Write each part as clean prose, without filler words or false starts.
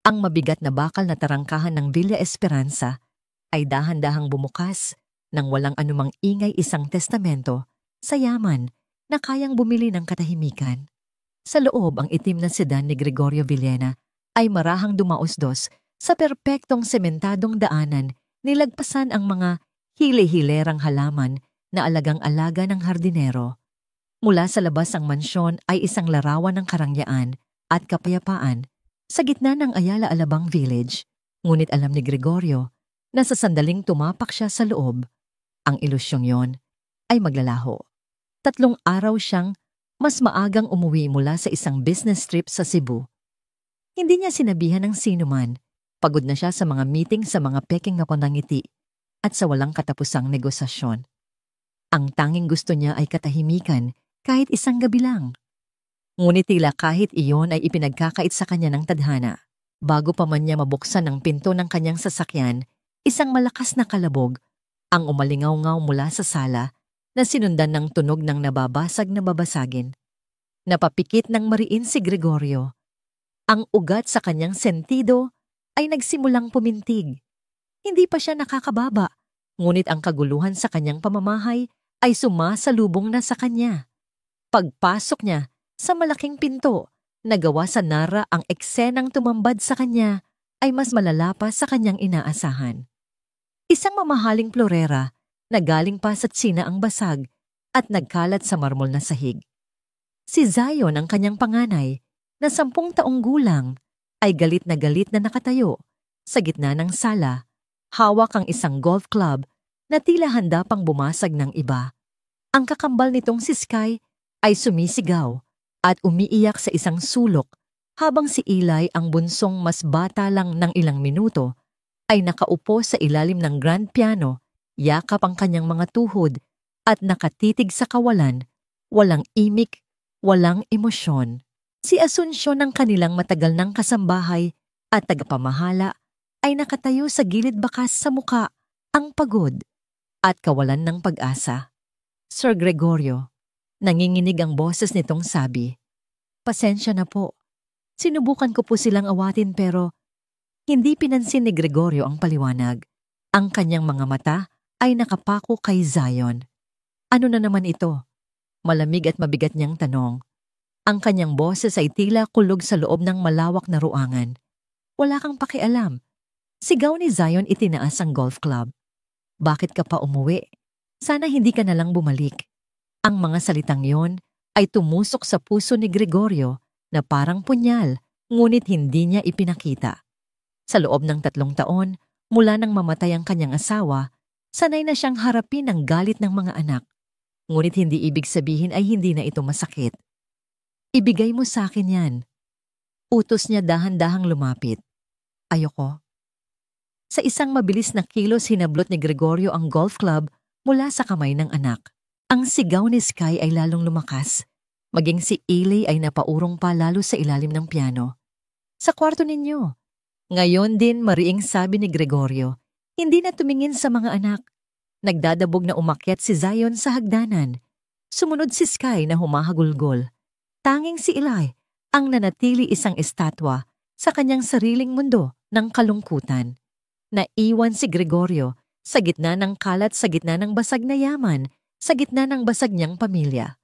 Ang mabigat na bakal na tarangkahan ng Villa Esperanza ay dahan-dahang bumukas nang walang anumang ingay, isang testamento sa yaman na kayang bumili ng katahimikan. Sa loob, ang itim na sedan ni Gregorio Villena ay marahang dumausdos sa perpektong sementadong daanan, nilagpasan ang mga hile-hilerang halaman na alagang-alaga ng hardinero. Mula sa labas ang mansyon ay isang larawan ng karangyaan at kapayapaan sa gitna ng Ayala Alabang Village. Ngunit alam ni Gregorio na sa sandaling tumapak siya sa loob, ang ilusyong yon ay maglalaho. 3 araw siyang mas maagang umuwi mula sa isang business trip sa Cebu. Hindi niya sinabihan ng sinuman. Pagod na siya sa mga meeting, sa mga peking na panangiti at sa walang katapusang negosasyon. Ang tanging gusto niya ay katahimikan kahit isang gabi lang. Ngunit tila kahit iyon ay ipinagkakait sa kanya ng tadhana. Bago pa man niya mabuksan ang pinto ng kanyang sasakyan, isang malakas na kalabog ang umalingaw-ngaw mula sa sala na sinundan ng tunog ng nababasag na babasagin. Napapikit ng mariin si Gregorio. Ang ugat sa kanyang sentido ay nagsimulang pumintig. Hindi pa siya nakakababa, ngunit ang kaguluhan sa kanyang pamamahay ay sumasalubong na sa kanya. Pagpasok niya sa malaking pinto, nagawa sa Nara ang eksenang tumambad sa kanya ay mas malala pa sa kanyang inaasahan. Isang mamahaling florera na galing pa sa Tsina ang basag at nagkalat sa marmol na sahig. Si Zion, ang kanyang panganay, na 10 taong gulang, ay galit na nakatayo sa gitna ng sala, hawak ang isang golf club na tila handa pang bumasag ng iba. Ang kakambal nitong si Sky ay sumisigaw at umiiyak sa isang sulok habang si Eli, ang bunsong mas bata lang ng ilang minuto, ay nakaupo sa ilalim ng grand piano, yakap ang kanyang mga tuhod at nakatitig sa kawalan, walang imik, walang emosyon. Si Asuncion, ng kanilang matagal ng kasambahay at tagapamahala, ay nakatayo sa gilid, bakas sa muka ang pagod at kawalan ng pag-asa. Sir Gregorio, nanginginig ang boses nitong sabi, "Pasensya na po. Sinubukan ko po silang awatin pero..." Hindi pinansin ni Gregorio ang paliwanag. Ang kanyang mga mata ay nakapako kay Zion. Ano na naman ito? Malamig at mabigat niyang tanong. Ang kanyang boses ay tila kulog sa loob ng malawak na ruangan. Wala kang pakialam. Sigaw ni Zion, itinaas ang golf club. Bakit ka pa umuwi? Sana hindi ka na lang bumalik. Ang mga salitang yon ay tumusok sa puso ni Gregorio na parang punyal, ngunit hindi niya ipinakita. Sa loob ng 3 taon, mula nang mamatay ang kanyang asawa, sanay na siyang harapin ang galit ng mga anak. Ngunit hindi ibig sabihin ay hindi na ito masakit. Ibigay mo sa akin yan. Utos niya, dahan-dahang lumapit. Ayoko. Sa isang mabilis na kilos, hinablot ni Gregorio ang golf club mula sa kamay ng anak. Ang sigaw ni Sky ay lalong lumakas. Maging si Eli ay napaurong pa lalo sa ilalim ng piano. Sa kwarto ninyo. Ngayon din, mariing sabi ni Gregorio, hindi na tumingin sa mga anak. Nagdadabog na umakyat si Zion sa hagdanan. Sumunod si Sky na humahagulgol. Tanging si Eli ang nanatili isang estatwa sa kanyang sariling mundo ng kalungkutan. Naiwan si Gregorio sa gitna ng kalat, sa gitna ng basag na yaman, sa gitna ng basag niyang pamilya.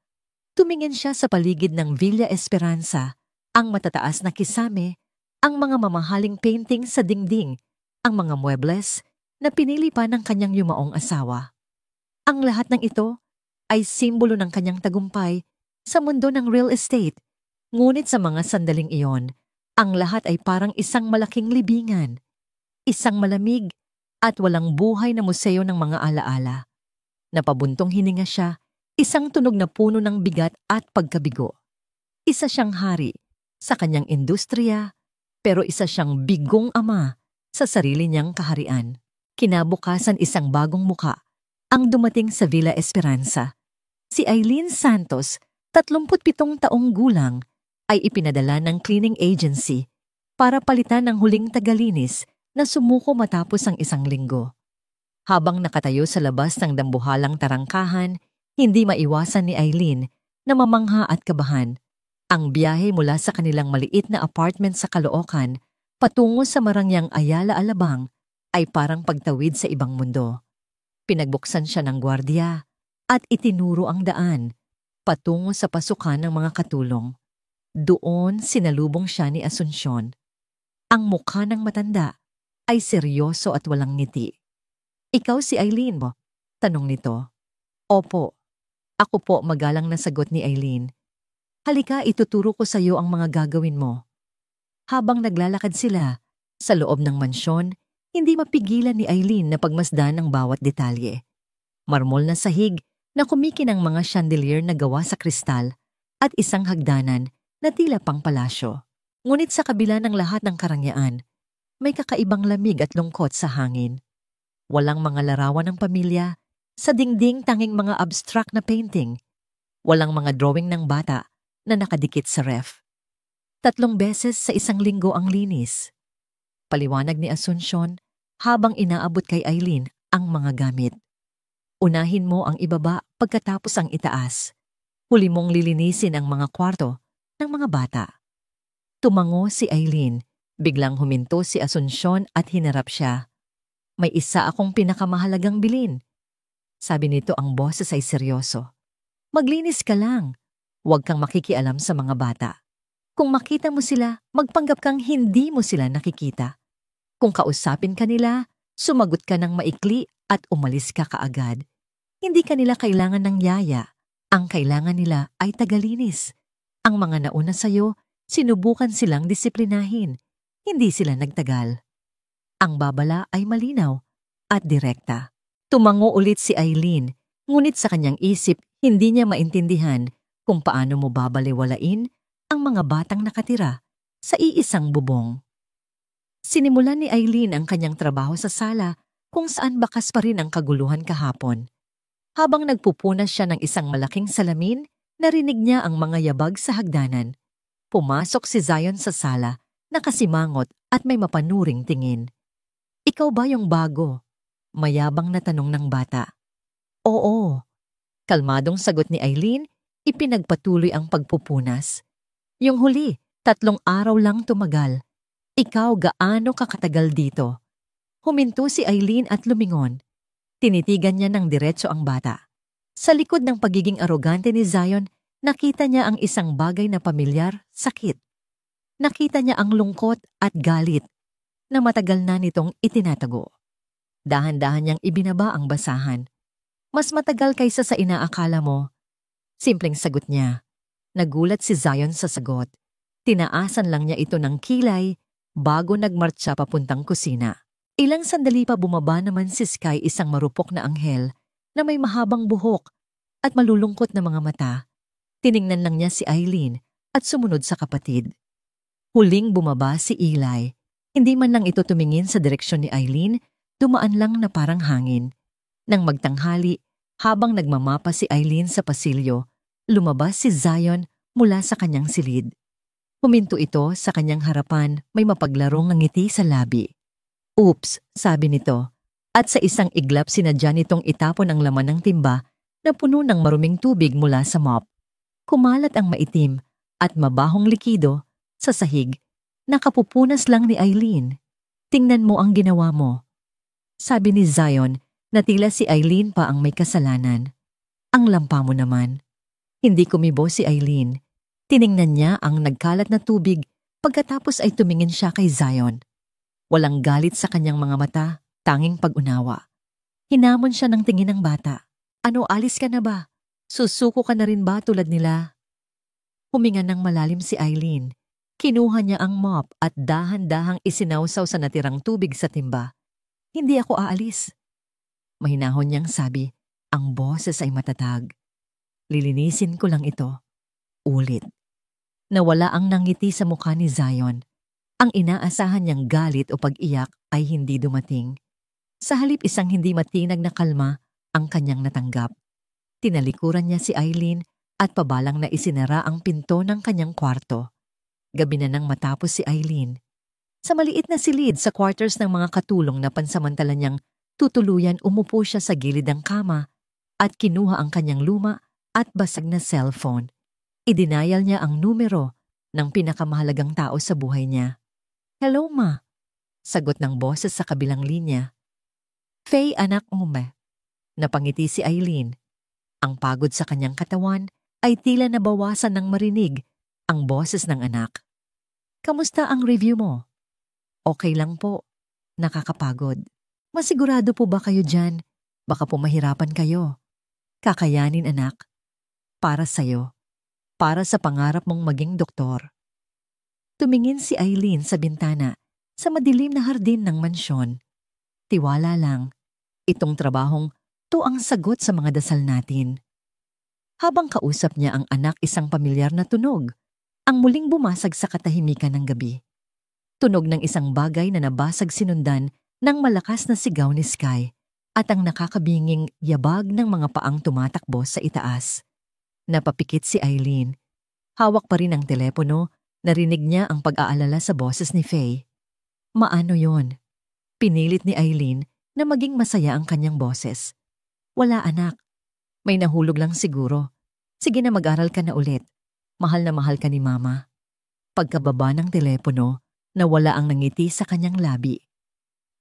Tumingin siya sa paligid ng Villa Esperanza, ang matataas na kisame, ang mga mamahaling painting sa dingding, ang mga muebles na pinili pa ng kanyang yumaong asawa. Ang lahat ng ito ay simbolo ng kanyang tagumpay sa mundo ng real estate. Ngunit sa mga sandaling iyon, ang lahat ay parang isang malaking libingan, isang malamig at walang buhay na museo ng mga alaala. Napabuntong hininga siya, isang tunog na puno ng bigat at pagkabigo. Isa siyang hari sa kanyang industriya, pero isa siyang bigong ama sa sarili niyang kaharian. Kinabukasan, isang bagong muka ang dumating sa Villa Esperanza. Si Eileen Santos, 37 taong gulang, ay ipinadala ng cleaning agency para palitan ng huling tagalinis na sumuko matapos ang 1 linggo. Habang nakatayo sa labas ng dambuhalang tarangkahan, hindi maiwasan ni Eileen na mamangha at kabahan. Ang biyahe mula sa kanilang maliit na apartment sa Caloocan Patungo sa Marangyang Ayala Alabang ay parang pagtawid sa ibang mundo. Pinagbuksan siya ng gwardiya at itinuro ang daan patungo sa pasukan ng mga katulong. Doon sinalubong siya ni Asunsyon. Ang mukha ng matanda ay seryoso at walang ngiti. "Ikaw si Eileen mo?" tanong nito. "Opo." "Ako po," magalang na sagot ni Eileen. "Halika, ituturo ko sa iyo ang mga gagawin mo." Habang naglalakad sila sa loob ng mansyon, hindi mapigilan ni Eileen na pagmasdan ang bawat detalye. Marmol na sahig na kumikinang mga chandelier na gawa sa kristal at isang hagdanan na tila pang palasyo. Ngunit sa kabila ng lahat ng karangyaan, may kakaibang lamig at lungkot sa hangin. Walang mga larawan ng pamilya, sa dingding tanging mga abstract na painting. Walang mga drawing ng bata na nakadikit sa ref. 3 beses sa isang linggo ang linis. Paliwanag ni Asunsyon habang inaabot kay Eileen ang mga gamit. Unahin mo ang ibaba pagkatapos ang itaas. Huli mong lilinisin ang mga kwarto ng mga bata. Tumango si Eileen. Biglang huminto si Asunsyon at hinarap siya. "May isa akong pinakamahalagang bilin." Sabi nito, ang boses ay seryoso. "Maglinis ka lang. Huwag kang makikialam sa mga bata. Kung makita mo sila, magpanggap kang hindi mo sila nakikita. Kung kausapin ka nila, sumagot ka ng maikli at umalis ka kaagad. Hindi ka nila kailangan ng yaya. Ang kailangan nila ay tagalinis. Ang mga nauna sa'yo, sinubukan silang disiplinahin. Hindi sila nagtagal." Ang babala ay malinaw at direkta. Tumango ulit si Eileen, ngunit sa kanyang isip, hindi niya maintindihan kung paano mo babaliwalain ang mga batang nakatira sa iisang bubong. Sinimulan ni Eileen ang kanyang trabaho sa sala kung saan bakas pa rin ang kaguluhan kahapon. Habang nagpupunas siya ng isang malaking salamin, narinig niya ang mga yabag sa hagdanan. Pumasok si Zion sa sala, nakasimangot at may mapanuring tingin. "Ikaw ba yung bago?" mayabang na tanong ng bata. "Oo." Kalmadong sagot ni Eileen, ipinagpatuloy ang pagpupunas. "Yung huli, 3 araw lang tumagal. Ikaw, gaano kakatagal dito?" Huminto si Eileen at lumingon. Tinitigan niya ng diretso ang bata. Sa likod ng pagiging arogante ni Zion, nakita niya ang isang bagay na pamilyar, sakit. Nakita niya ang lungkot at galit na matagal na nitong itinatago. Dahan-dahan niyang ibinaba ang basahan. "Mas matagal kaysa sa inaakala mo." Simpleng sagot niya. Nagulat si Zion sa sagot. Tinaasan lang niya ito ng kilay bago nagmartsa papuntang kusina. Ilang sandali pa bumaba naman si Sky, isang marupok na anghel na may mahabang buhok at malulungkot na mga mata. Tiningnan lang niya si Eileen at sumunod sa kapatid. Huling bumaba si Eli. Hindi man lang ito tumingin sa direksyon ni Eileen, dumaan lang na parang hangin. Nang magtanghali, habang nagmamapa si Eileen sa pasilyo, lumabas si Zion mula sa kanyang silid. Huminto ito sa kanyang harapan, may mapaglarong ngiti sa labi. "Oops," sabi nito, at sa isang iglap sinadya nitong itapon ang laman ng timba na puno ng maruming tubig mula sa mop. Kumalat ang maitim at mabahong likido sa sahig. "Nakapupunas lang ni Eileen. Tingnan mo ang ginawa mo." Sabi ni Zion na tila si Eileen pa ang may kasalanan. "Ang lampa mo naman." Hindi kumibo si Eileen. Tiningnan niya ang nagkalat na tubig, pagkatapos ay tumingin siya kay Zion. Walang galit sa kanyang mga mata, tanging pag-unawa. Hinamon siya ng tingin ng bata. "Ano, alis ka na ba? Susuko ka na rin ba tulad nila?" Huminga ng malalim si Eileen. Kinuha niya ang mop at dahan-dahang isinawsaw sa natirang tubig sa timba. "Hindi ako aalis." Mahinahon niyang sabi, ang boses ay matatag. "Lilinisin ko lang ito." Ulit. Nawala ang nangiti sa mukha ni Zion. Ang inaasahan niyang galit o pag-iyak ay hindi dumating. Sa halip, isang hindi matinag na kalma ang kanyang natanggap. Tinalikuran niya si Eileen at pabalang na isinara ang pinto ng kanyang kwarto. Gabi na nang matapos si Eileen. Sa maliit na silid sa quarters ng mga katulong na pansamantala niyang tutuluyan, umupo siya sa gilid ng kama at kinuha ang kanyang luma at basag na cellphone. Idinayal niya ang numero ng pinakamahalagang tao sa buhay niya. "Hello, ma," sagot ng boses sa kabilang linya. "Faye, anak mo ma." Napangiti si Eileen. Ang pagod sa kanyang katawan ay tila nabawasan ng marinig ang boses ng anak. "Kamusta ang review mo?" "Okay lang po. Nakakapagod." "Masigurado po ba kayo dyan? Baka po mahirapan kayo." "Kakayanin, anak. Para sa'yo. Para sa pangarap mong maging doktor." Tumingin si Eileen sa bintana sa madilim na hardin ng mansyon. Tiwala lang. Itong trabahong to ang sagot sa mga dasal natin. Habang kausap niya ang anak, isang pamilyar na tunog ang muling bumasag sa katahimikan ng gabi. Tunog ng isang bagay na nabasag sinundan ng malakas na sigaw ni Sky at ang nakakabinging yabag ng mga paang tumatakbo sa itaas. Napapikit si Eileen. Hawak pa rin ang telepono, narinig niya ang pag-aalala sa boses ni Faye. Maano yon? Pinilit ni Eileen na maging masaya ang kanyang boses. "Wala, anak. May nahulog lang siguro. Sige na, mag-aral ka na ulit. Mahal na mahal ka ni Mama." Pagkababa ng telepono, nawala ang nangiti sa kanyang labi.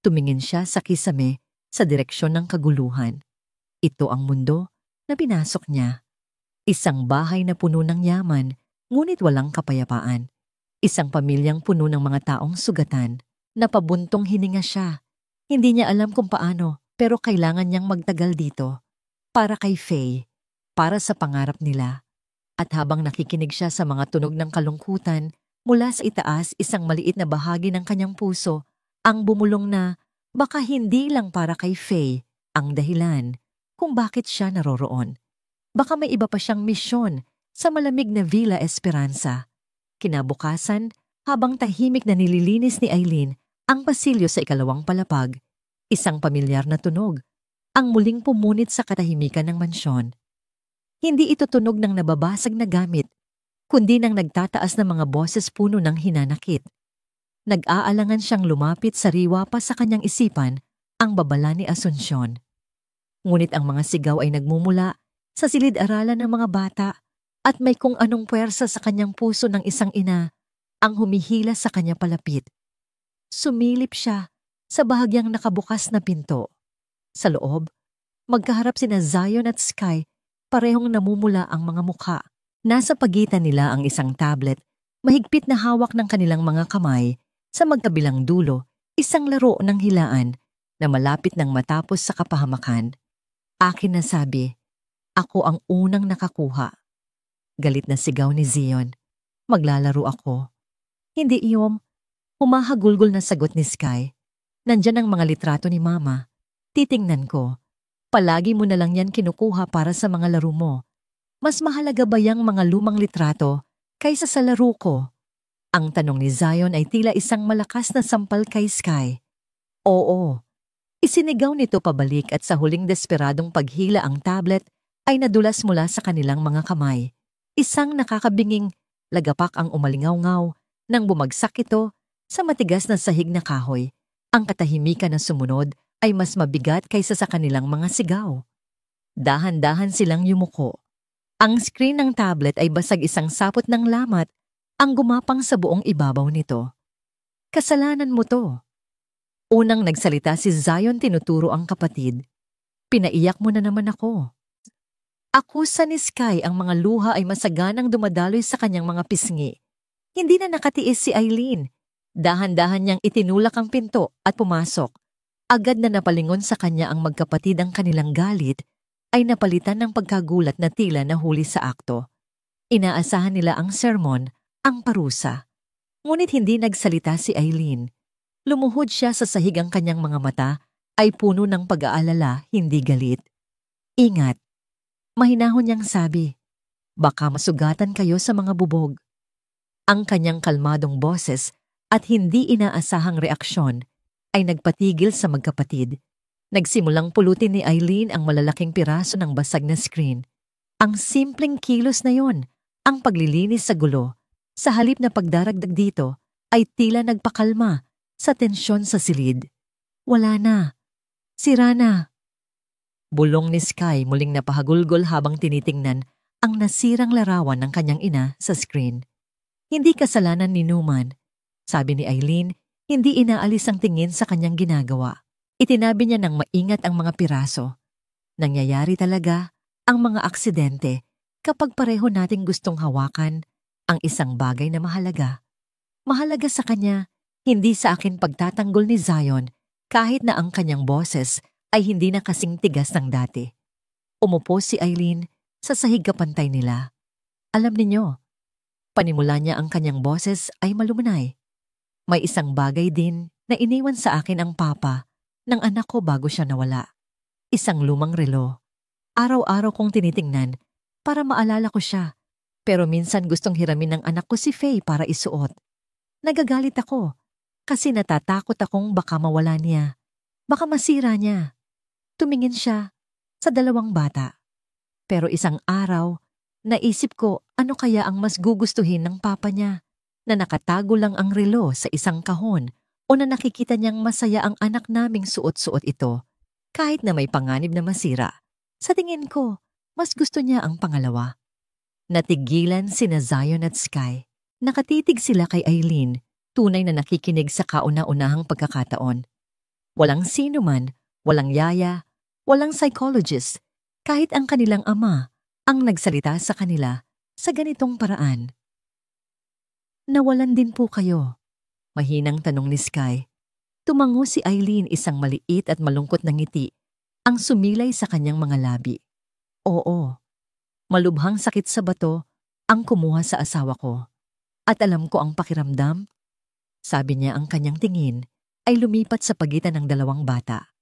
Tumingin siya sa kisame sa direksyon ng kaguluhan. Ito ang mundo na pinasok niya. Isang bahay na puno ng yaman, ngunit walang kapayapaan. Isang pamilyang puno ng mga taong sugatan. Napabuntong hininga siya. Hindi niya alam kung paano, pero kailangan niyang magtagal dito. Para kay Faye, para sa pangarap nila. At habang nakikinig siya sa mga tunog ng kalungkutan, mula sa itaas, isang maliit na bahagi ng kanyang puso ang bumulong na baka hindi lang para kay Faye ang dahilan kung bakit siya naroroon. Baka may iba pa siyang misyon sa malamig na Villa Esperanza. Kinabukasan, habang tahimik na nililinis ni Eileen ang pasilyo sa ikalawang palapag, isang pamilyar na tunog ang muling pumunit sa katahimikan ng mansyon. Hindi ito tunog ng nababasag na gamit, kundi ng nagtataas na mga boses puno ng hinanakit. Nag-aalangan siyang lumapit sariwa pa sa kanyang isipan ang babala ni Asuncion. Ngunit ang mga sigaw ay nagmumula sa silid-aralan ng mga bata at may kung anong puwersa sa kanyang puso ng isang ina ang humihila sa kanya palapit. Sumilip siya sa bahagyang nakabukas na pinto. Sa loob, magkaharap sina Zion at Sky, parehong namumula ang mga mukha. Nasa pagitan nila ang isang tablet, mahigpit na hawak ng kanilang mga kamay. Sa magkabilang dulo, isang laro ng hilaan na malapit nang matapos sa kapahamakan. Akin na sabi, ako ang unang nakakuha. Galit na sigaw ni Zion. Maglalaro ako. Hindi iyom. Humahagulgol na sagot ni Sky. Nandyan ang mga litrato ni Mama. Titingnan ko. Palagi mo na lang yan kinukuha para sa mga laro mo. Mas mahalaga ba yang mga lumang litrato kaysa sa laro ko? Ang tanong ni Zion ay tila isang malakas na sampal kay Sky. Oo. Isinigaw nito pabalik at sa huling desperadong paghila ang tablet ay nadulas mula sa kanilang mga kamay. Isang nakakabinging lagapak ang umalingaw-ngaw nang bumagsak ito sa matigas na sahig na kahoy. Ang katahimikan na sumunod ay mas mabigat kaysa sa kanilang mga sigaw. Dahan-dahan silang yumuko. Ang screen ng tablet ay basag, isang sapot ng lamat ang gumapang sa buong ibabaw nito. Kasalanan mo to. Unang nagsalita si Zion, tinuturo ang kapatid. Pinaiyak mo na naman ako. Akusa ni Sky, ang mga luha ay masaganang dumadaloy sa kanyang mga pisngi. Hindi na nakatiis si Eileen. Dahan-dahan niyang itinulak ang pinto at pumasok. Agad na napalingon sa kanya ang magkapatid, ang kanilang galit ay napalitan ng pagkagulat na tila nahuli sa akto. Inaasahan nila ang sermon, ang parusa. Ngunit hindi nagsalita si Eileen. Lumuhod siya sa sahig, ang kanyang mga mata ay puno ng pag-aalala, hindi galit. Ingat, mahinahon niyang sabi, baka masugatan kayo sa mga bubog. Ang kanyang kalmadong boses at hindi inaasahang reaksyon ay nagpatigil sa magkapatid. Nagsimulang pulutin ni Eileen ang malalaking piraso ng basag na screen. Ang simpleng kilos na yon, ang paglilinis sa gulo, sa halip na pagdaragdag dito, ay tila nagpakalma sa tensyon sa silid. Wala na. Sira na. Bulong ni Sky, muling napahagulgol habang tinitingnan ang nasirang larawan ng kanyang ina sa screen. Hindi kasalanan ni Newman, sabi ni Eileen, Hindi inaalis ang tingin sa kanyang ginagawa. Itinabi niya ng maingat ang mga piraso. Nangyayari talaga ang mga aksidente kapag pareho nating gustong hawakan ang isang bagay na mahalaga. Mahalaga sa kanya, hindi sa akin pagtatanggol ni Zion kahit na ang kanyang boses ay hindi na kasing tigas ng dati. Umupo si Eileen sa sahig kapantay nila. Alam ninyo, panimula niya ang kanyang boses ay malumanay. May isang bagay din na iniwan sa akin ang papa ng anak ko bago siya nawala. Isang lumang relo. Araw-araw kong tinitingnan para maalala ko siya. Pero minsan gustong hiramin ng anak ko si Faye para isuot. Nagagalit ako kasi natatakot akong baka mawala niya. Baka masira niya. Tumingin siya sa dalawang bata. Pero isang araw, naisip ko ano kaya ang mas gugustuhin ng papa niya, na nakatago lang ang relo sa isang kahon o na nakikita niyang masaya ang anak naming suot-suot ito kahit na may panganib na masira. Sa tingin ko, mas gusto niya ang pangalawa. Natigilan sina Zion at Sky. Nakatitig sila kay Eileen, tunay na nakikinig sa kauna-unahang pagkakataon. Walang sino man, walang yaya, walang psychologist, kahit ang kanilang ama ang nagsalita sa kanila sa ganitong paraan. Nawalan din po kayo? Mahinang tanong ni Sky. Tumango si Eileen, isang maliit at malungkot na ngiti ang sumilay sa kanyang mga labi. Oo, malubhang sakit sa bato ang kumuha sa asawa ko. At alam ko ang pakiramdam, sabi niya, ang kanyang tingin ay lumipat sa pagitan ng dalawang bata.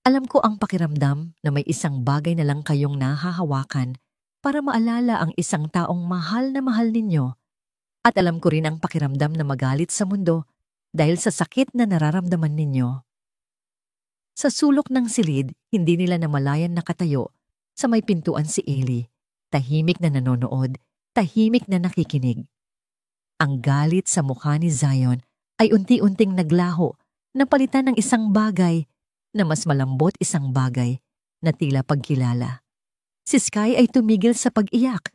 Alam ko ang pakiramdam na may isang bagay na lang kayong nahahawakan para maalala ang isang taong mahal na mahal ninyo. At alam ko rin ang pakiramdam na magalit sa mundo dahil sa sakit na nararamdaman ninyo. Sa sulok ng silid, hindi nila namalayan nakatayo sa may pintuan si Ellie, tahimik na nanonood, tahimik na nakikinig. Ang galit sa mukha ni Zion ay unti-unting naglaho, napalitan ng isang bagay na mas malambot, isang bagay na tila pagkilala. Si Sky ay tumigil sa pag-iyak.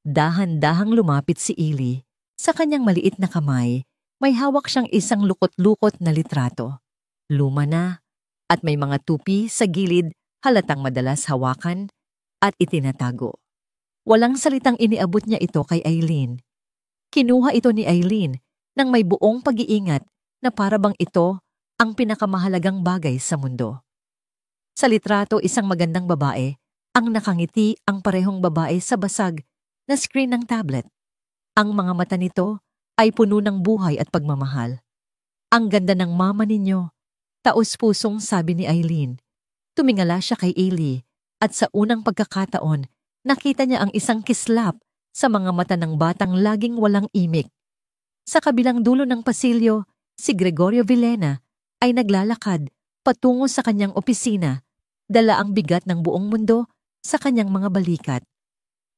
Dahan-dahang lumapit si Ellie. Sa kanyang maliit na kamay, may hawak siyang isang lukot-lukot na litrato. Luma na at may mga tupi sa gilid, halatang madalas hawakan at itinatago. Walang salitang iniabot niya ito kay Eileen. Kinuha ito ni Eileen nang may buong pag-iingat na para bang ito ang pinakamahalagang bagay sa mundo. Sa litrato, isang magandang babae ang nakangiti, ang parehong babae sa basag na screen ng tablet. Ang mga mata nito ay puno ng buhay at pagmamahal. Ang ganda ng mama ninyo, taos-pusong sabi ni Eileen. Tumingala siya kay Ellie at sa unang pagkakataon, nakita niya ang isang kislap sa mga mata ng batang laging walang imik. Sa kabilang dulo ng pasilyo, si Gregorio Villena ay naglalakad patungo sa kanyang opisina, dala ang bigat ng buong mundo sa kanyang mga balikat.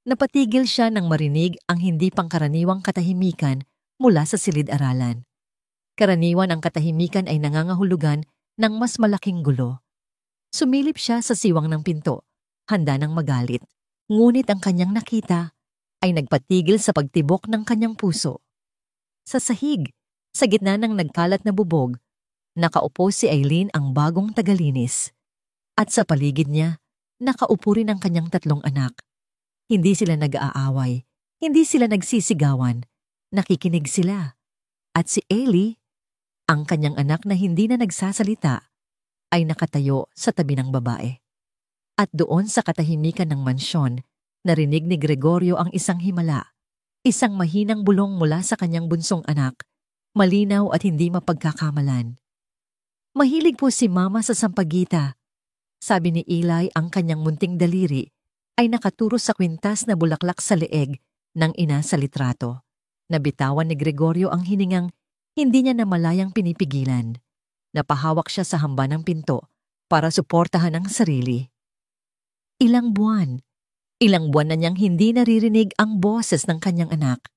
Napatigil siya nang marinig ang hindi pangkaraniwang katahimikan mula sa silid-aralan. Karaniwan ang katahimikan ay nangangahulugan ng mas malaking gulo. Sumilip siya sa siwang ng pinto, handa nang magalit. Ngunit ang kanyang nakita ay nagpatigil sa pagtibok ng kanyang puso. Sa sahig, sa gitna ng nagkalat na bubog, nakaupo si Eileen, ang bagong tagalinis. At sa paligid niya, nakaupo rin ang kanyang 3 anak. Hindi sila nag-aaway, hindi sila nagsisigawan, nakikinig sila. At si Ellie, ang kanyang anak na hindi na nagsasalita, ay nakatayo sa tabi ng babae. At doon sa katahimikan ng mansyon, narinig ni Gregorio ang isang himala, isang mahinang bulong mula sa kanyang bunsong anak, malinaw at hindi mapagkakamalan. Mahilig po si Mama sa sampagita. Sabi ni Eli, ang kanyang munting daliri ay nakaturo sa kwintas na bulaklak sa leeg ng ina sa litrato. Nabitawan ni Gregorio ang hiningang hindi niya namalayang pinipigilan. Napahawak siya sa hamba ng pinto para suportahan ang sarili. Ilang buwan na niyang hindi naririnig ang boses ng kanyang anak.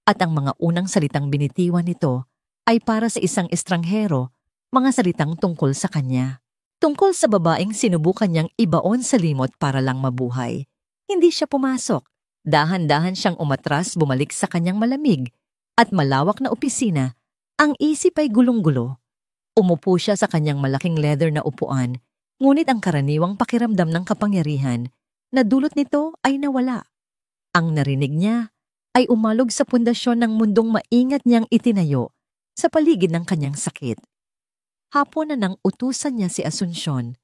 At ang mga unang salitang binitiwan nito ay para sa isang estranghero, mga salitang tungkol sa kanya. Tungkol sa babaeng sinubukan niyang ibaon sa limot para lang mabuhay. Hindi siya pumasok. Dahan-dahan siyang umatras, bumalik sa kanyang malamig at malawak na opisina Ang isip ay gulong-gulo. Umupo siya sa kanyang malaking leather na upuan, ngunit ang karaniwang pakiramdam ng kapangyarihan na dulot nito ay nawala. Ang narinig niya ay umalog sa pundasyon ng mundong maingat niyang itinayo sa paligid ng kanyang sakit. Hapon na nang utusan niya si Asuncion.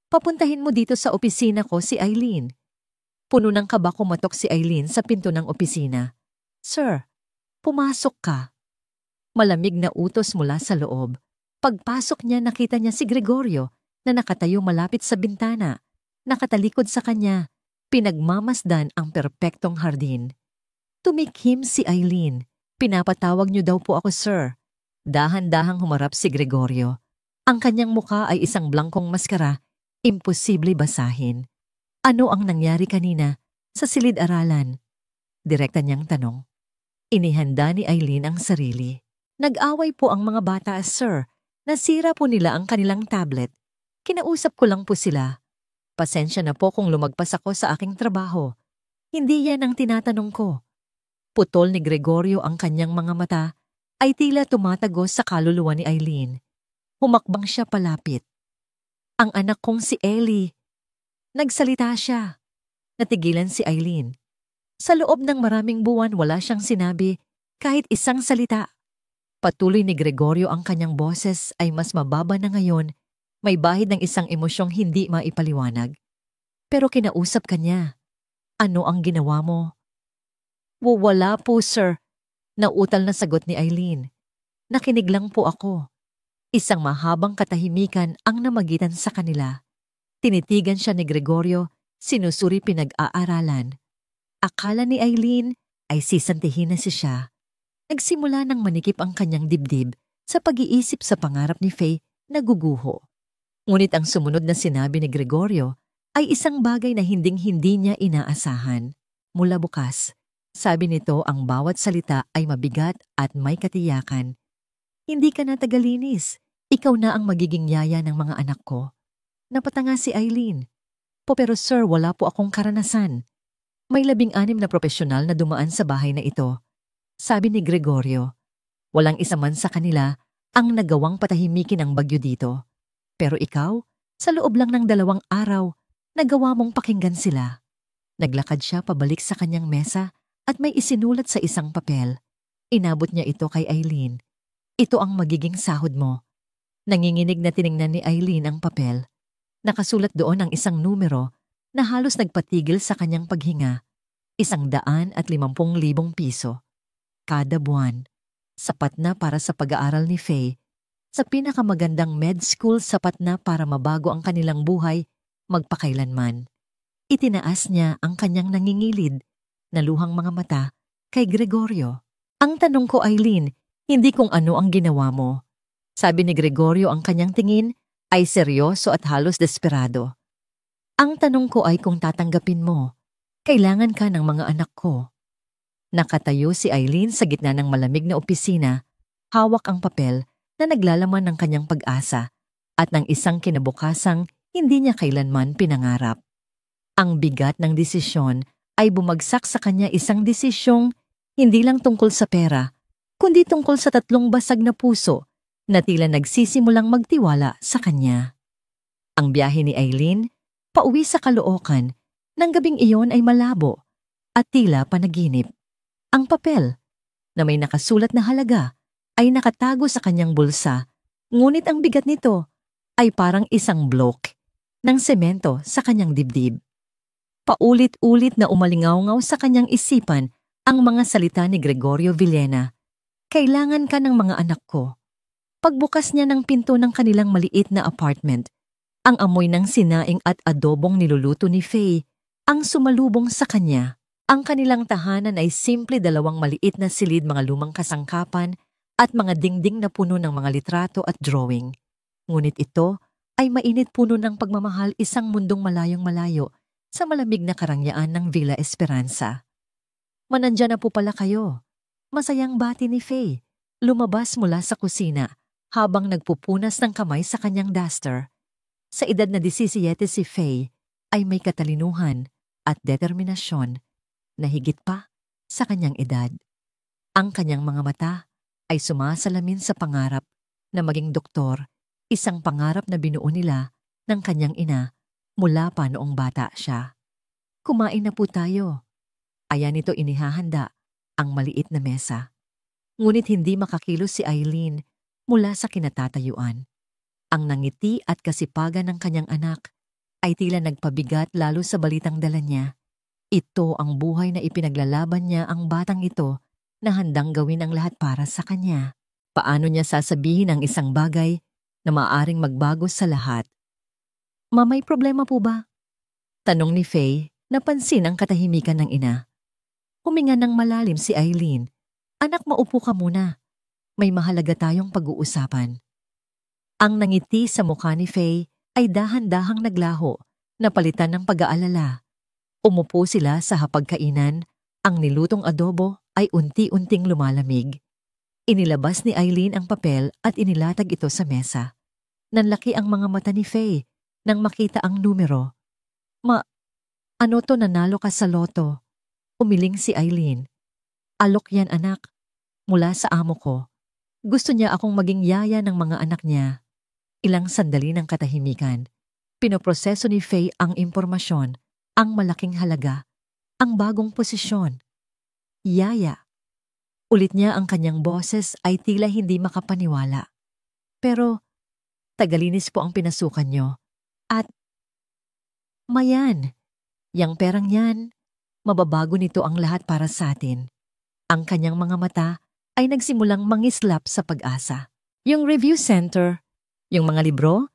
Papuntahin mo dito sa opisina ko si Eileen. Puno ng kaba kumatok si Eileen sa pinto ng opisina. Sir, pumasok ka. Malamig na utos mula sa loob. Pagpasok niya nakita niya si Gregorio na nakatayo malapit sa bintana. Nakatalikod sa kanya, pinagmamasdan ang perpektong hardin. Tumikhim si Eileen. Pinapatawag niyo daw po ako, sir. Dahan-dahang humarap si Gregorio. Ang kanyang muka ay isang blangkong maskara, imposible basahin. Ano ang nangyari kanina sa silid-aralan? Direkta niyang tanong. Inihanda ni Eileen ang sarili. Nag-away po ang mga bata, sir. Nasira po nila ang kanilang tablet. Kinausap ko lang po sila. Pasensya na po kung lumagpas ako sa aking trabaho. Hindi yan ang tinatanong ko. Putol ni Gregorio ang kanyang mga mata ay tila tumatagos sa kaluluwa ni Eileen. Humakbang siya palapit. Ang anak kong si Ellie. Nagsalita siya. Natigilan si Eileen. Sa loob ng maraming buwan wala siyang sinabi kahit isang salita. Patuloy ni Gregorio ang kanyang boses ay mas mababa na ngayon, may bahid ng isang emosyong hindi maipaliwanag. Pero kinausap ka niya. Ano ang ginawa mo? Wala po, sir. Nautal na sagot ni Eileen. Nakinig lang po ako. Isang mahabang katahimikan ang namagitan sa kanila. Tinitigan siya ni Gregorio, sinusuri pinag-aaralan. Akala ni Eileen ay sisantihin na siya. Nagsimula ng manikip ang kanyang dibdib sa pag-iisip sa pangarap ni Faye na guguho. Ngunit ang sumunod na sinabi ni Gregorio ay isang bagay na hinding-hindi niya inaasahan. Mula bukas, sabi nito ang bawat salita ay mabigat at may katiyakan. Hindi ka na tagalinis. Ikaw na ang magiging yaya ng mga anak ko. Napatanga si Eileen. Pero sir, wala po akong karanasan. May 16 na profesional na dumaan sa bahay na ito. Sabi ni Gregorio, walang isa man sa kanila ang nagawang patahimikin ang bagyo dito. Pero ikaw, sa loob lang ng 2 araw, nagawa mong pakinggan sila. Naglakad siya pabalik sa kanyang mesa at may isinulat sa isang papel. Inabot niya ito kay Eileen. Ito ang magiging sahod mo. Nanginginig na tiningnan ni Eileen ang papel. Nakasulat doon ang isang numero na halos nagpatigil sa kanyang paghinga. 150,000 piso. Kada buwan. Sapat na para sa pag-aaral ni Faye. Sa pinakamagandang med school, sapat na para mabago ang kanilang buhay magpakailanman. Itinaas niya ang kanyang nangingilid na luhang mga mata kay Gregorio. Ang tanong ko, Eileen, hindi kung ano ang ginawa mo. Sabi ni Gregorio ang kanyang tingin ay seryoso at halos desperado. Ang tanong ko ay kung tatanggapin mo. Kailangan ka ng mga anak ko. Nakatayo si Eileen sa gitna ng malamig na opisina, hawak ang papel na naglalaman ng kanyang pag-asa at ng isang kinabukasang hindi niya kailanman pinangarap. Ang bigat ng desisyon ay bumagsak sa kanya, isang desisyong hindi lang tungkol sa pera, kundi tungkol sa 3 basag na puso na tila nagsisimulang magtiwala sa kanya. Ang biyahe ni Eileen, pauwi sa Caloocan, nang gabing iyon ay malabo at tila panaginip. Ang papel, na may nakasulat na halaga, ay nakatago sa kanyang bulsa, ngunit ang bigat nito ay parang isang bloke ng semento sa kanyang dibdib. Paulit-ulit na umalingaw-ngaw sa kanyang isipan ang mga salita ni Gregorio Villena. Kailangan ka ng mga anak ko. Pagbukas niya ng pinto ng kanilang maliit na apartment, ang amoy ng sinaing at adobong niluluto ni Faye ang sumalubong sa kanya. Ang kanilang tahanan ay simple 2 maliit na silid, mga lumang kasangkapan at mga dingding na puno ng mga litrato at drawing. Ngunit ito ay mainit, puno ng pagmamahal, isang mundong malayong-malayo sa malamig na karangyaan ng Villa Esperanza. Manandyan na po pala kayo. Masayang bati ni Faye. Lumabas mula sa kusina habang nagpupunas ng kamay sa kanyang duster. Sa edad na 17 si Faye ay may katalinuhan at determinasyon na higit pa sa kanyang edad. Ang kanyang mga mata ay sumasalamin sa pangarap na maging doktor, isang pangarap na binuo nila ng kanyang ina mula pa noong bata siya. Kumain na po tayo. Ayan ito inihahanda ang maliit na mesa. Ngunit hindi makakilos si Eileen mula sa kinatatayuan. Ang nangiti at kasipagan ng kanyang anak ay tila nagpabigat lalo sa balitang dala niya. Ito ang buhay na ipinaglalaban niya ang batang ito na handang gawin ang lahat para sa kanya. Paano niya sasabihin ang isang bagay na maaaring magbago sa lahat? Ma, may problema po ba? Tanong ni Faye, napansin ang katahimikan ng ina. Huminga ng malalim si Eileen. Anak, maupo ka muna. May mahalaga tayong pag-uusapan. Ang nangiti sa mukha ni Faye ay dahan-dahang naglaho na palitan ng pag-aalala. Umupo sila sa hapagkainan, ang nilutong adobo ay unti-unting lumalamig. Inilabas ni Eileen ang papel at inilatag ito sa mesa. Nanlaki ang mga mata ni Faye nang makita ang numero. Ma, ano to, nanalo ka sa loto? Umiling si Eileen. Alok yan, anak. Mula sa amo ko. Gusto niya akong maging yaya ng mga anak niya. Ilang sandali ng katahimikan. Pinoproseso ni Faye ang impormasyon, ang malaking halaga, ang bagong posisyon. Yaya. Ulit niya ang kanyang boses ay tila hindi makapaniwala. Pero, tagalinis po ang pinasukan niyo. At, mayan, yang perang yan, mababago nito ang lahat para sa atin. Ang kanyang mga mata ay nagsimulang mangislap sa pag-asa. Yung review center, yung mga libro,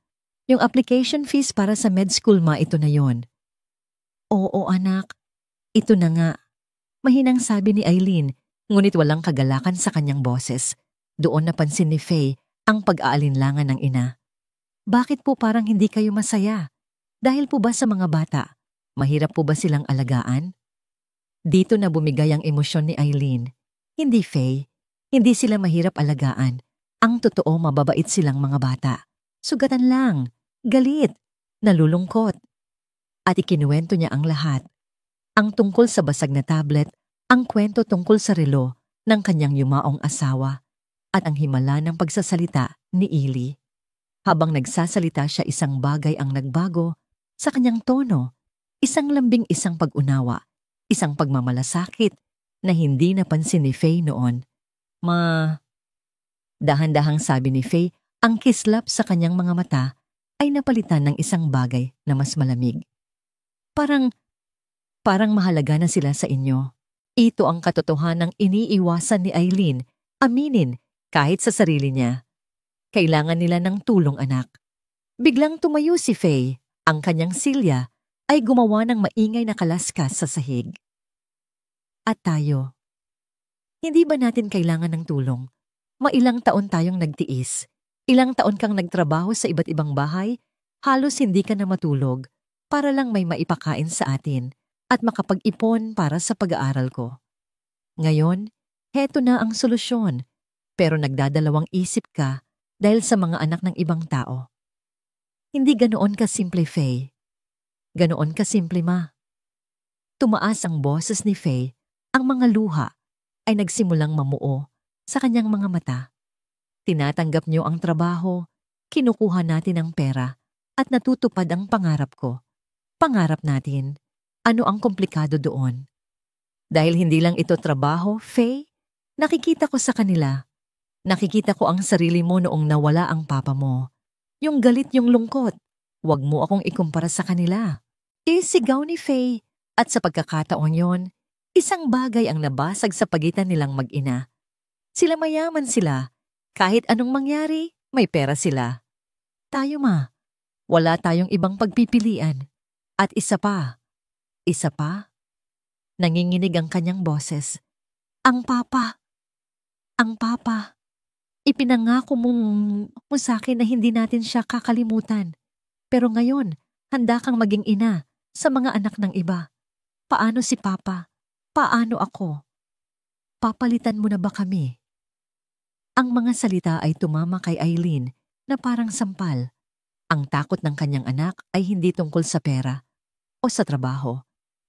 yung application fees para sa med school, ma, ito na yon. Oo, anak. Ito na nga. Mahinang sabi ni Eileen, ngunit walang kagalakan sa kanyang boses. Doon napansin ni Faye ang pag-aalinlangan ng ina. Bakit po parang hindi kayo masaya? Dahil po ba sa mga bata? Mahirap po ba silang alagaan? Dito na bumigay ang emosyon ni Eileen. Hindi, Faye. Hindi sila mahirap alagaan. Ang totoo, mababait silang mga bata. Sugatan lang, galit, nalulungkot. At ikinuwento niya ang lahat. Ang tungkol sa basag na tablet, ang kwento tungkol sa relo ng kanyang yumaong asawa, at ang himala ng pagsasalita ni Ili. Habang nagsasalita siya, isang bagay ang nagbago sa kanyang tono, isang lambing, isang pag-unawa, isang pagmamalasakit na hindi napansin ni Faye noon. Dahan-dahang sabi ni Faye, ang kislap sa kanyang mga mata ay napalitan ng isang bagay na mas malamig. Parang mahalaga na sila sa inyo. Ito ang katotohanang iniiwasan ni Eileen, aminin kahit sa sarili niya. Kailangan nila ng tulong, anak. Biglang tumayo si Faye, ang kanyang silya ay gumawa ng maingay na kalaskas sa sahig. At tayo, hindi ba natin kailangan ng tulong? Mailang taon tayong nagtiis. Ilang taon kang nagtrabaho sa iba't ibang bahay, halos hindi ka na matulog para lang may maipakain sa atin at makapag-ipon para sa pag-aaral ko. Ngayon, heto na ang solusyon, pero nagdadalawang isip ka dahil sa mga anak ng ibang tao. Hindi ganoon ka simple, Faye. Ganoon ka simple, ma. Tumaas ang boses ni Faye, ang mga luha ay nagsimulang mamuo sa kanyang mga mata. Tinatanggap niyo ang trabaho, kinukuha natin ang pera, at natutupad ang pangarap ko. Pangarap natin. Ano ang komplikado doon? Dahil hindi lang ito trabaho, Faye, nakikita ko sa kanila. Nakikita ko ang sarili mo noong nawala ang papa mo. Yung galit, yung lungkot. Huwag mo akong ikumpara sa kanila. Sigaw ni Faye, at sa pagkakataon yon, isang bagay ang nabasag sa pagitan nilang mag-ina. Sila mayaman sila. Kahit anong mangyari, may pera sila. Tayo, ma. Wala tayong ibang pagpipilian. At isa pa. Nanginginig ang kanyang boses. Ang papa. Ipinangako mo sa akin na hindi natin siya kakalimutan. Pero ngayon, handa kang maging ina sa mga anak ng iba. Paano si papa? Paano ako? Papalitan mo na ba kami? Ang mga salita ay tumama kay Eileen na parang sampal. Ang takot ng kanyang anak ay hindi tungkol sa pera o sa trabaho.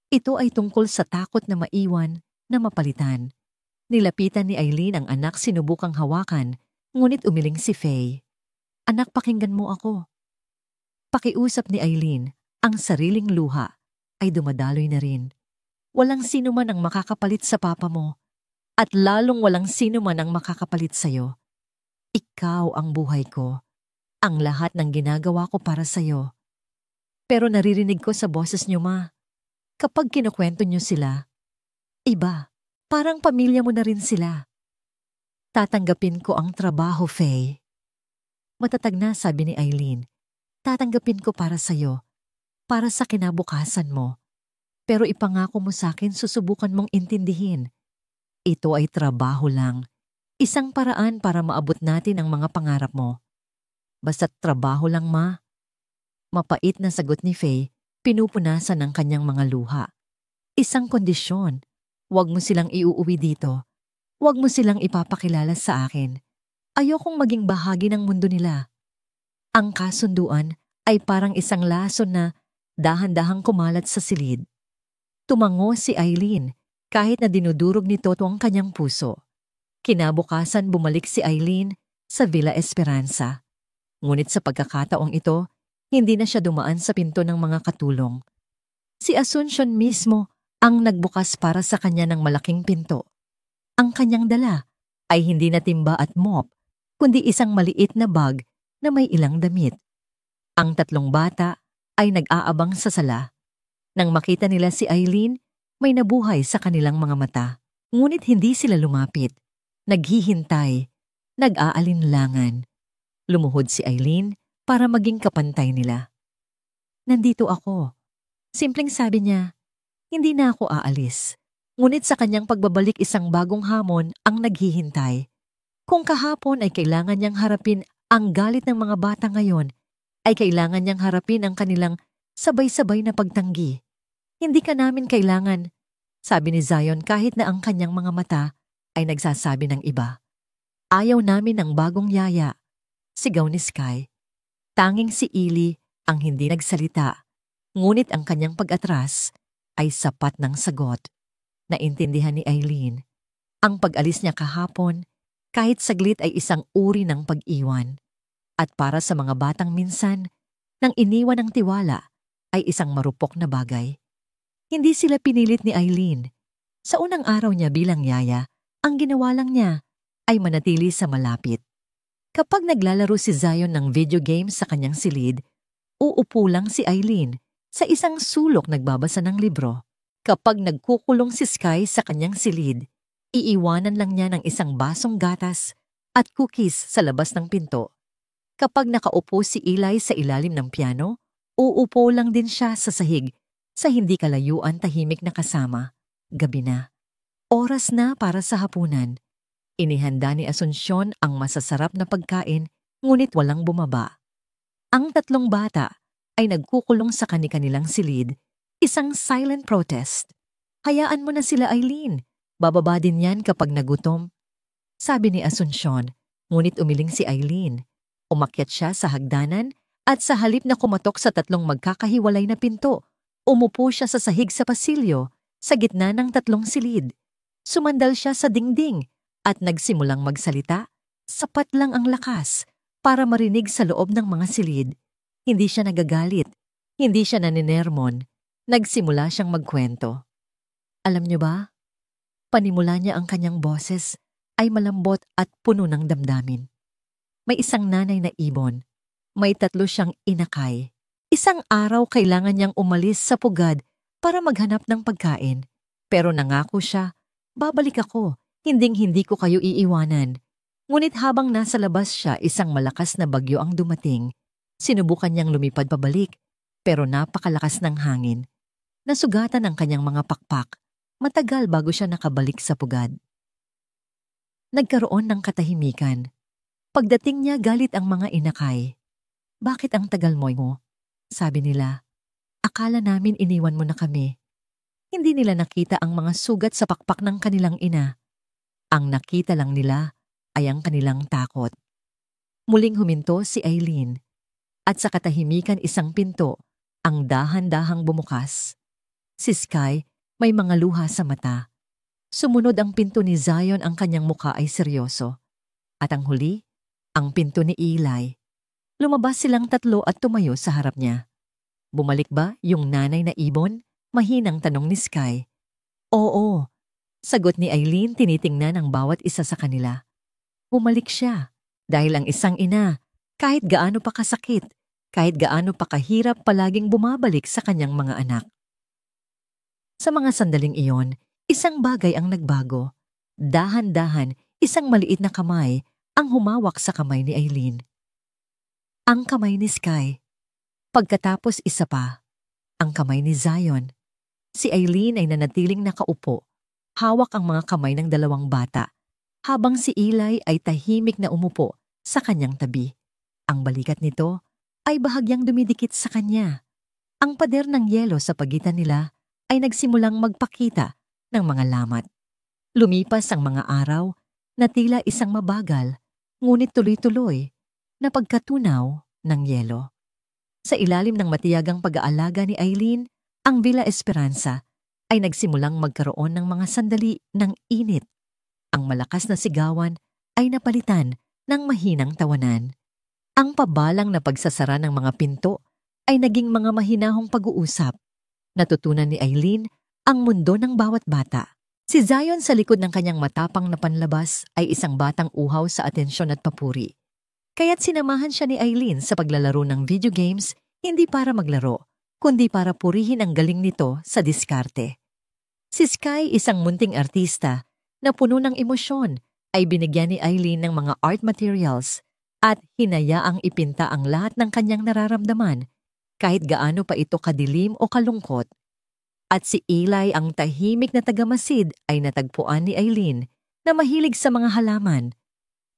Ito ay tungkol sa takot na maiwan, na mapalitan. Nilapitan ni Eileen ang anak sinubukang hawakan, ngunit umiling si Faye. Anak, pakinggan mo ako. Pakiusap ni Eileen, ang sariling luha ay dumadaloy na rin. Walang sino man ang makakapalit sa papa mo, at lalong walang sino man ang makakapalit sa'yo. Ikaw ang buhay ko, ang lahat ng ginagawa ko para sa'yo. Pero naririnig ko sa boses niyo, Ma, kapag kinukwento niyo sila, iba, parang pamilya mo na rin sila. Tatanggapin ko ang trabaho, Faye. Matatag na, sabi ni Eileen. Tatanggapin ko para sa'yo, para sa kinabukasan mo. Pero ipangako mo sa'kin, susubukan mong intindihin. Ito ay trabaho lang. Isang paraan para maabot natin ang mga pangarap mo. Basta't trabaho lang, Ma. Mapait na sagot ni Faye, pinupunasan ng kanyang mga luha. Isang kondisyon, huwag mo silang iuuwi dito. Huwag mo silang ipapakilala sa akin. Ayokong maging bahagi ng mundo nila. Ang kasunduan ay parang isang lason na dahan-dahang kumalat sa silid. Tumango si Eileen kahit na dinudurog ni Toto ang kanyang puso. Kinabukasan bumalik si Eileen sa Villa Esperanza. Ngunit sa pagkakataong ito, hindi na siya dumaan sa pinto ng mga katulong. Si Asuncion mismo ang nagbukas para sa kanya ng malaking pinto. Ang kanyang dala ay hindi na timba at mop, kundi isang maliit na bag na may ilang damit. Ang tatlong bata ay nag-aabang sa sala. Nang makita nila si Eileen, may nabuhay sa kanilang mga mata. Ngunit hindi sila lumapit. Naghihintay, nag-aalinlangan. Lumuhod si Eileen para maging kapantay nila. Nandito ako. Simpleng sabi niya, hindi na ako aalis. Ngunit sa kanyang pagbabalik isang bagong hamon ang naghihintay. Kung kahapon ay kailangan niyang harapin ang galit ng mga bata ngayon, ay kailangan niyang harapin ang kanilang sabay-sabay na pagtanggi. Hindi ka namin kailangan, sabi ni Zion kahit na ang kanyang mga mata ay nagsasabi ng iba. Ayaw namin ng bagong yaya, sigaw ni Sky. Tanging si Ili ang hindi nagsalita, ngunit ang kanyang pag-atras ay sapat ng sagot. Naintindihan ni Eileen. Ang pag-alis niya kahapon, kahit saglit ay isang uri ng pag-iwan. At para sa mga batang minsan, nang iniwan ng tiwala ay isang marupok na bagay. Hindi sila pinilit ni Eileen. Sa unang araw niya bilang yaya, ang ginawa lang niya ay manatili sa malapit. Kapag naglalaro si Zion ng video game sa kanyang silid, uupo lang si Eileen sa isang sulok nagbabasa ng libro. Kapag nagkukulong si Sky sa kanyang silid, iiwanan lang niya ng isang basong gatas at cookies sa labas ng pinto. Kapag nakaupo si Eli sa ilalim ng piano, uupo lang din siya sa sahig sa hindi kalayuan tahimik na kasama. Gabi na. Oras na para sa hapunan. Inihanda ni Asuncion ang masasarap na pagkain, ngunit walang bumaba. Ang tatlong bata ay nagkukulong sa kani-kanilang silid, isang silent protest. Hayaan mo na sila, Eileen. Bababa din yan kapag nagutom. Sabi ni Asuncion, ngunit umiling si Eileen. Umakyat siya sa hagdanan at sa halip na kumatok sa tatlong magkakahiwalay na pinto, umupo siya sa sahig sa pasilyo, sa gitna ng tatlong silid. Sumandal siya sa dingding at nagsimulang magsalita. Sapat lang ang lakas para marinig sa loob ng mga silid. Hindi siya nagagalit, hindi siya naninermon. Nagsimula siyang magkwento. Alam niyo ba? Panimula niya ang kanyang boses ay malambot at puno ng damdamin. May isang nanay na ibon. May 3 siyang inakay. Isang araw kailangan niyang umalis sa pugad para maghanap ng pagkain. Pero nangako siya, babalik ako, hinding-hindi ko kayo iiwanan. Ngunit habang nasa labas siya, isang malakas na bagyo ang dumating. Sinubukan niyang lumipad pabalik, pero napakalakas ng hangin. Nasugatan ang kanyang mga pakpak. Matagal bago siya nakabalik sa pugad. Nagkaroon ng katahimikan. Pagdating niya, galit ang mga inakay. Bakit ang tagal mo? Sabi nila. Akala namin iniwan mo na kami. Hindi nila nakita ang mga sugat sa pakpak ng kanilang ina. Ang nakita lang nila ay ang kanilang takot. Muling huminto si Eileen. At sa katahimikan isang pinto, ang dahan-dahang bumukas. Si Sky may mga luha sa mata. Sumunod ang pinto ni Zion, ang kanyang muka ay seryoso. At ang huli, ang pinto ni Eli. Lumabas silang tatlo at tumayo sa harap niya. Bumalik ba yung nanay na ibon? Mahinang tanong ni Sky. Oo, sagot ni Eileen, tinitingnan ang bawat isa sa kanila. Bumalik siya dahil ang isang ina, kahit gaano pa kasakit, kahit gaano pa kahirap, palaging bumabalik sa kanyang mga anak. Sa mga sandaling iyon, isang bagay ang nagbago. Dahan-dahan, isang maliit na kamay ang humawak sa kamay ni Eileen. Ang kamay ni Sky. Pagkatapos isa pa, ang kamay ni Zion. Si Eileen ay nanatiling nakaupo, hawak ang mga kamay ng dalawang bata, habang si Eli ay tahimik na umupo sa kanyang tabi. Ang balikat nito ay bahagyang dumidikit sa kanya. Ang pader ng yelo sa pagitan nila ay nagsimulang magpakita ng mga lamat. Lumipas ang mga araw na tila isang mabagal, ngunit tuloy-tuloy na pagkatunaw ng yelo. Sa ilalim ng matiyagang pag-aalaga ni Eileen, ang Villa Esperanza ay nagsimulang magkaroon ng mga sandali ng init. Ang malakas na sigawan ay napalitan ng mahinang tawanan. Ang pabalang na pagsasara ng mga pinto ay naging mga mahinahong pag-uusap. Natutunan ni Eileen ang mundo ng bawat bata. Si Zion sa likod ng kanyang matapang na panlabas ay isang batang uhaw sa atensyon at papuri. Kaya't sinamahan siya ni Eileen sa paglalaro ng video games, hindi para maglaro, kundi para purihin ang galing nito sa diskarte. Si Sky, isang munting artista na puno ng emosyon, ay binigyan ni Eileen ng mga art materials at hinayaang ipinta ang lahat ng kanyang nararamdaman, kahit gaano pa ito kadilim o kalungkot. At si Eli, ang tahimik na tagamasid, ay natagpuan ni Eileen na mahilig sa mga halaman.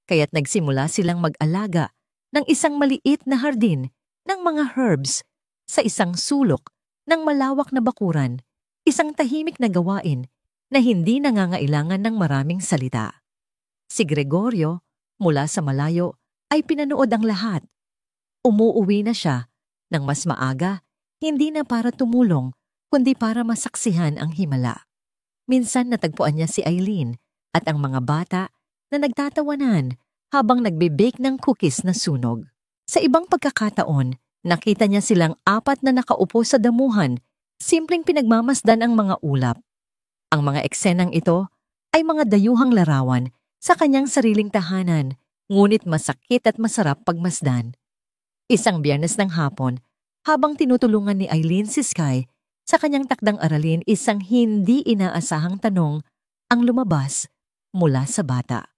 Kaya't nagsimula silang mag-alaga ng isang maliit na hardin ng mga herbs sa isang sulok ng malawak na bakuran, isang tahimik na gawain na hindi nangangailangan ng maraming salita. Si Gregorio, mula sa malayo, ay pinanood ang lahat. Umuuwi na siya ng mas maaga, hindi na para tumulong, kundi para masaksihan ang himala. Minsan natagpuan niya si Eileen at ang mga bata na nagtatawanan habang nagbe-bake ng cookies na sunog. Sa ibang pagkakataon, nakita niya silang apat na nakaupo sa damuhan, simpleng pinagmamasdan ang mga ulap. Ang mga eksenang ito ay mga dayuhang larawan sa kanyang sariling tahanan, ngunit masakit at masarap pagmasdan. Isang Biyernes ng hapon, habang tinutulungan ni Eileen si Sky sa kanyang takdang aralin, isang hindi inaasahang tanong ang lumabas mula sa bata.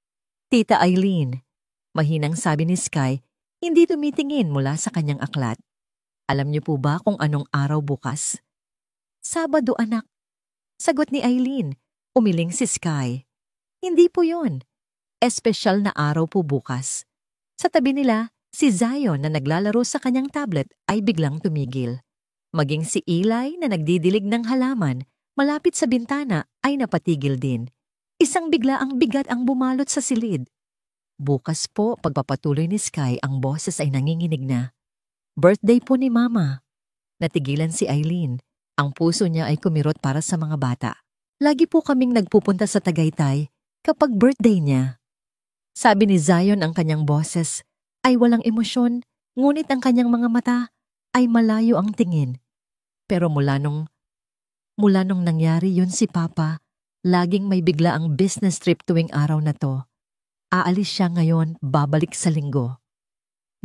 Tita Eileen, mahinang sabi ni Sky, hindi tumitingin mula sa kanyang aklat. Alam niyo po ba kung anong araw bukas? Sabado, anak. Sagot ni Eileen, umiling si Sky. Hindi po yun. Espesyal na araw po bukas. Sa tabi nila, si Zion na naglalaro sa kanyang tablet ay biglang tumigil. Maging si Eli na nagdidilig ng halaman malapit sa bintana ay napatigil din. Isang biglaang bigat ang bumalot sa silid. Bukas po, pagpapatuloy ni Sky, ang boses ay nanginginig na. Birthday po ni Mama. Natigilan si Eileen. Ang puso niya ay kumirot para sa mga bata. Lagi po kaming nagpupunta sa Tagaytay kapag birthday niya. Sabi ni Zion, ang kanyang boses ay walang emosyon, ngunit ang kanyang mga mata ay malayo ang tingin. Pero mula nung nangyari yun si Papa, laging may bigla ang business trip tuwing araw na to. Aalis siya ngayon, babalik sa Linggo.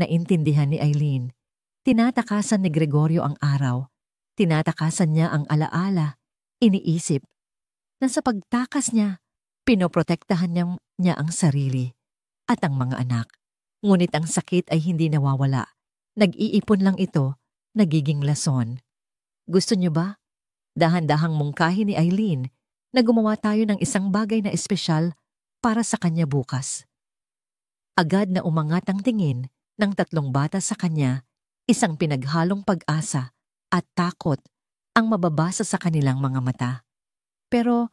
Naintindihan ni Eileen. Tinatakasan ni Gregorio ang araw. Tinatakasan niya ang alaala. Iniisip na sa pagtakas niya, pinoprotektahan niya ang sarili at ang mga anak. Ngunit ang sakit ay hindi nawawala. Nag-iipon lang ito, nagiging lason. Gusto niyo ba? Dahan-dahang mungkahi ni Eileen na gumawa tayo ng isang bagay na espesyal para sa kanya bukas. Agad na umangat ang tingin ng tatlong bata sa kanya, isang pinaghalong pag-asa at takot ang mababasa sa kanilang mga mata. Pero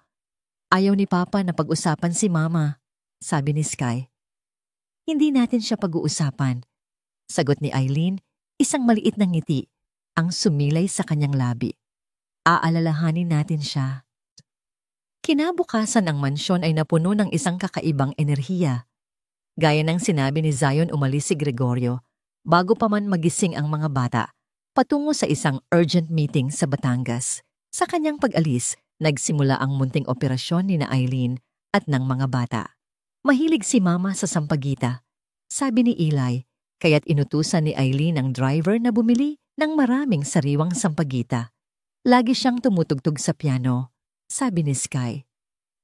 ayaw ni Papa na pag-usapan si Mama, sabi ni Sky. Hindi natin siya pag-uusapan, sagot ni Eileen, isang maliit na ngiti ang sumilay sa kanyang labi. Aalalahanin natin siya. Kinabukasan ang mansyon ay napuno ng isang kakaibang enerhiya. Gaya ng sinabi ni Zion, umalis si Gregorio bago pa man magising ang mga bata patungo sa isang urgent meeting sa Batangas. Sa kanyang pag-alis, nagsimula ang munting operasyon ni na Eileen at ng mga bata. Mahilig si Mama sa sampagita, sabi ni Eli, kaya't inutusan ni Eileen ang driver na bumili ng maraming sariwang sampagita. Lagi siyang tumutugtog sa piano, sabi ni Sky.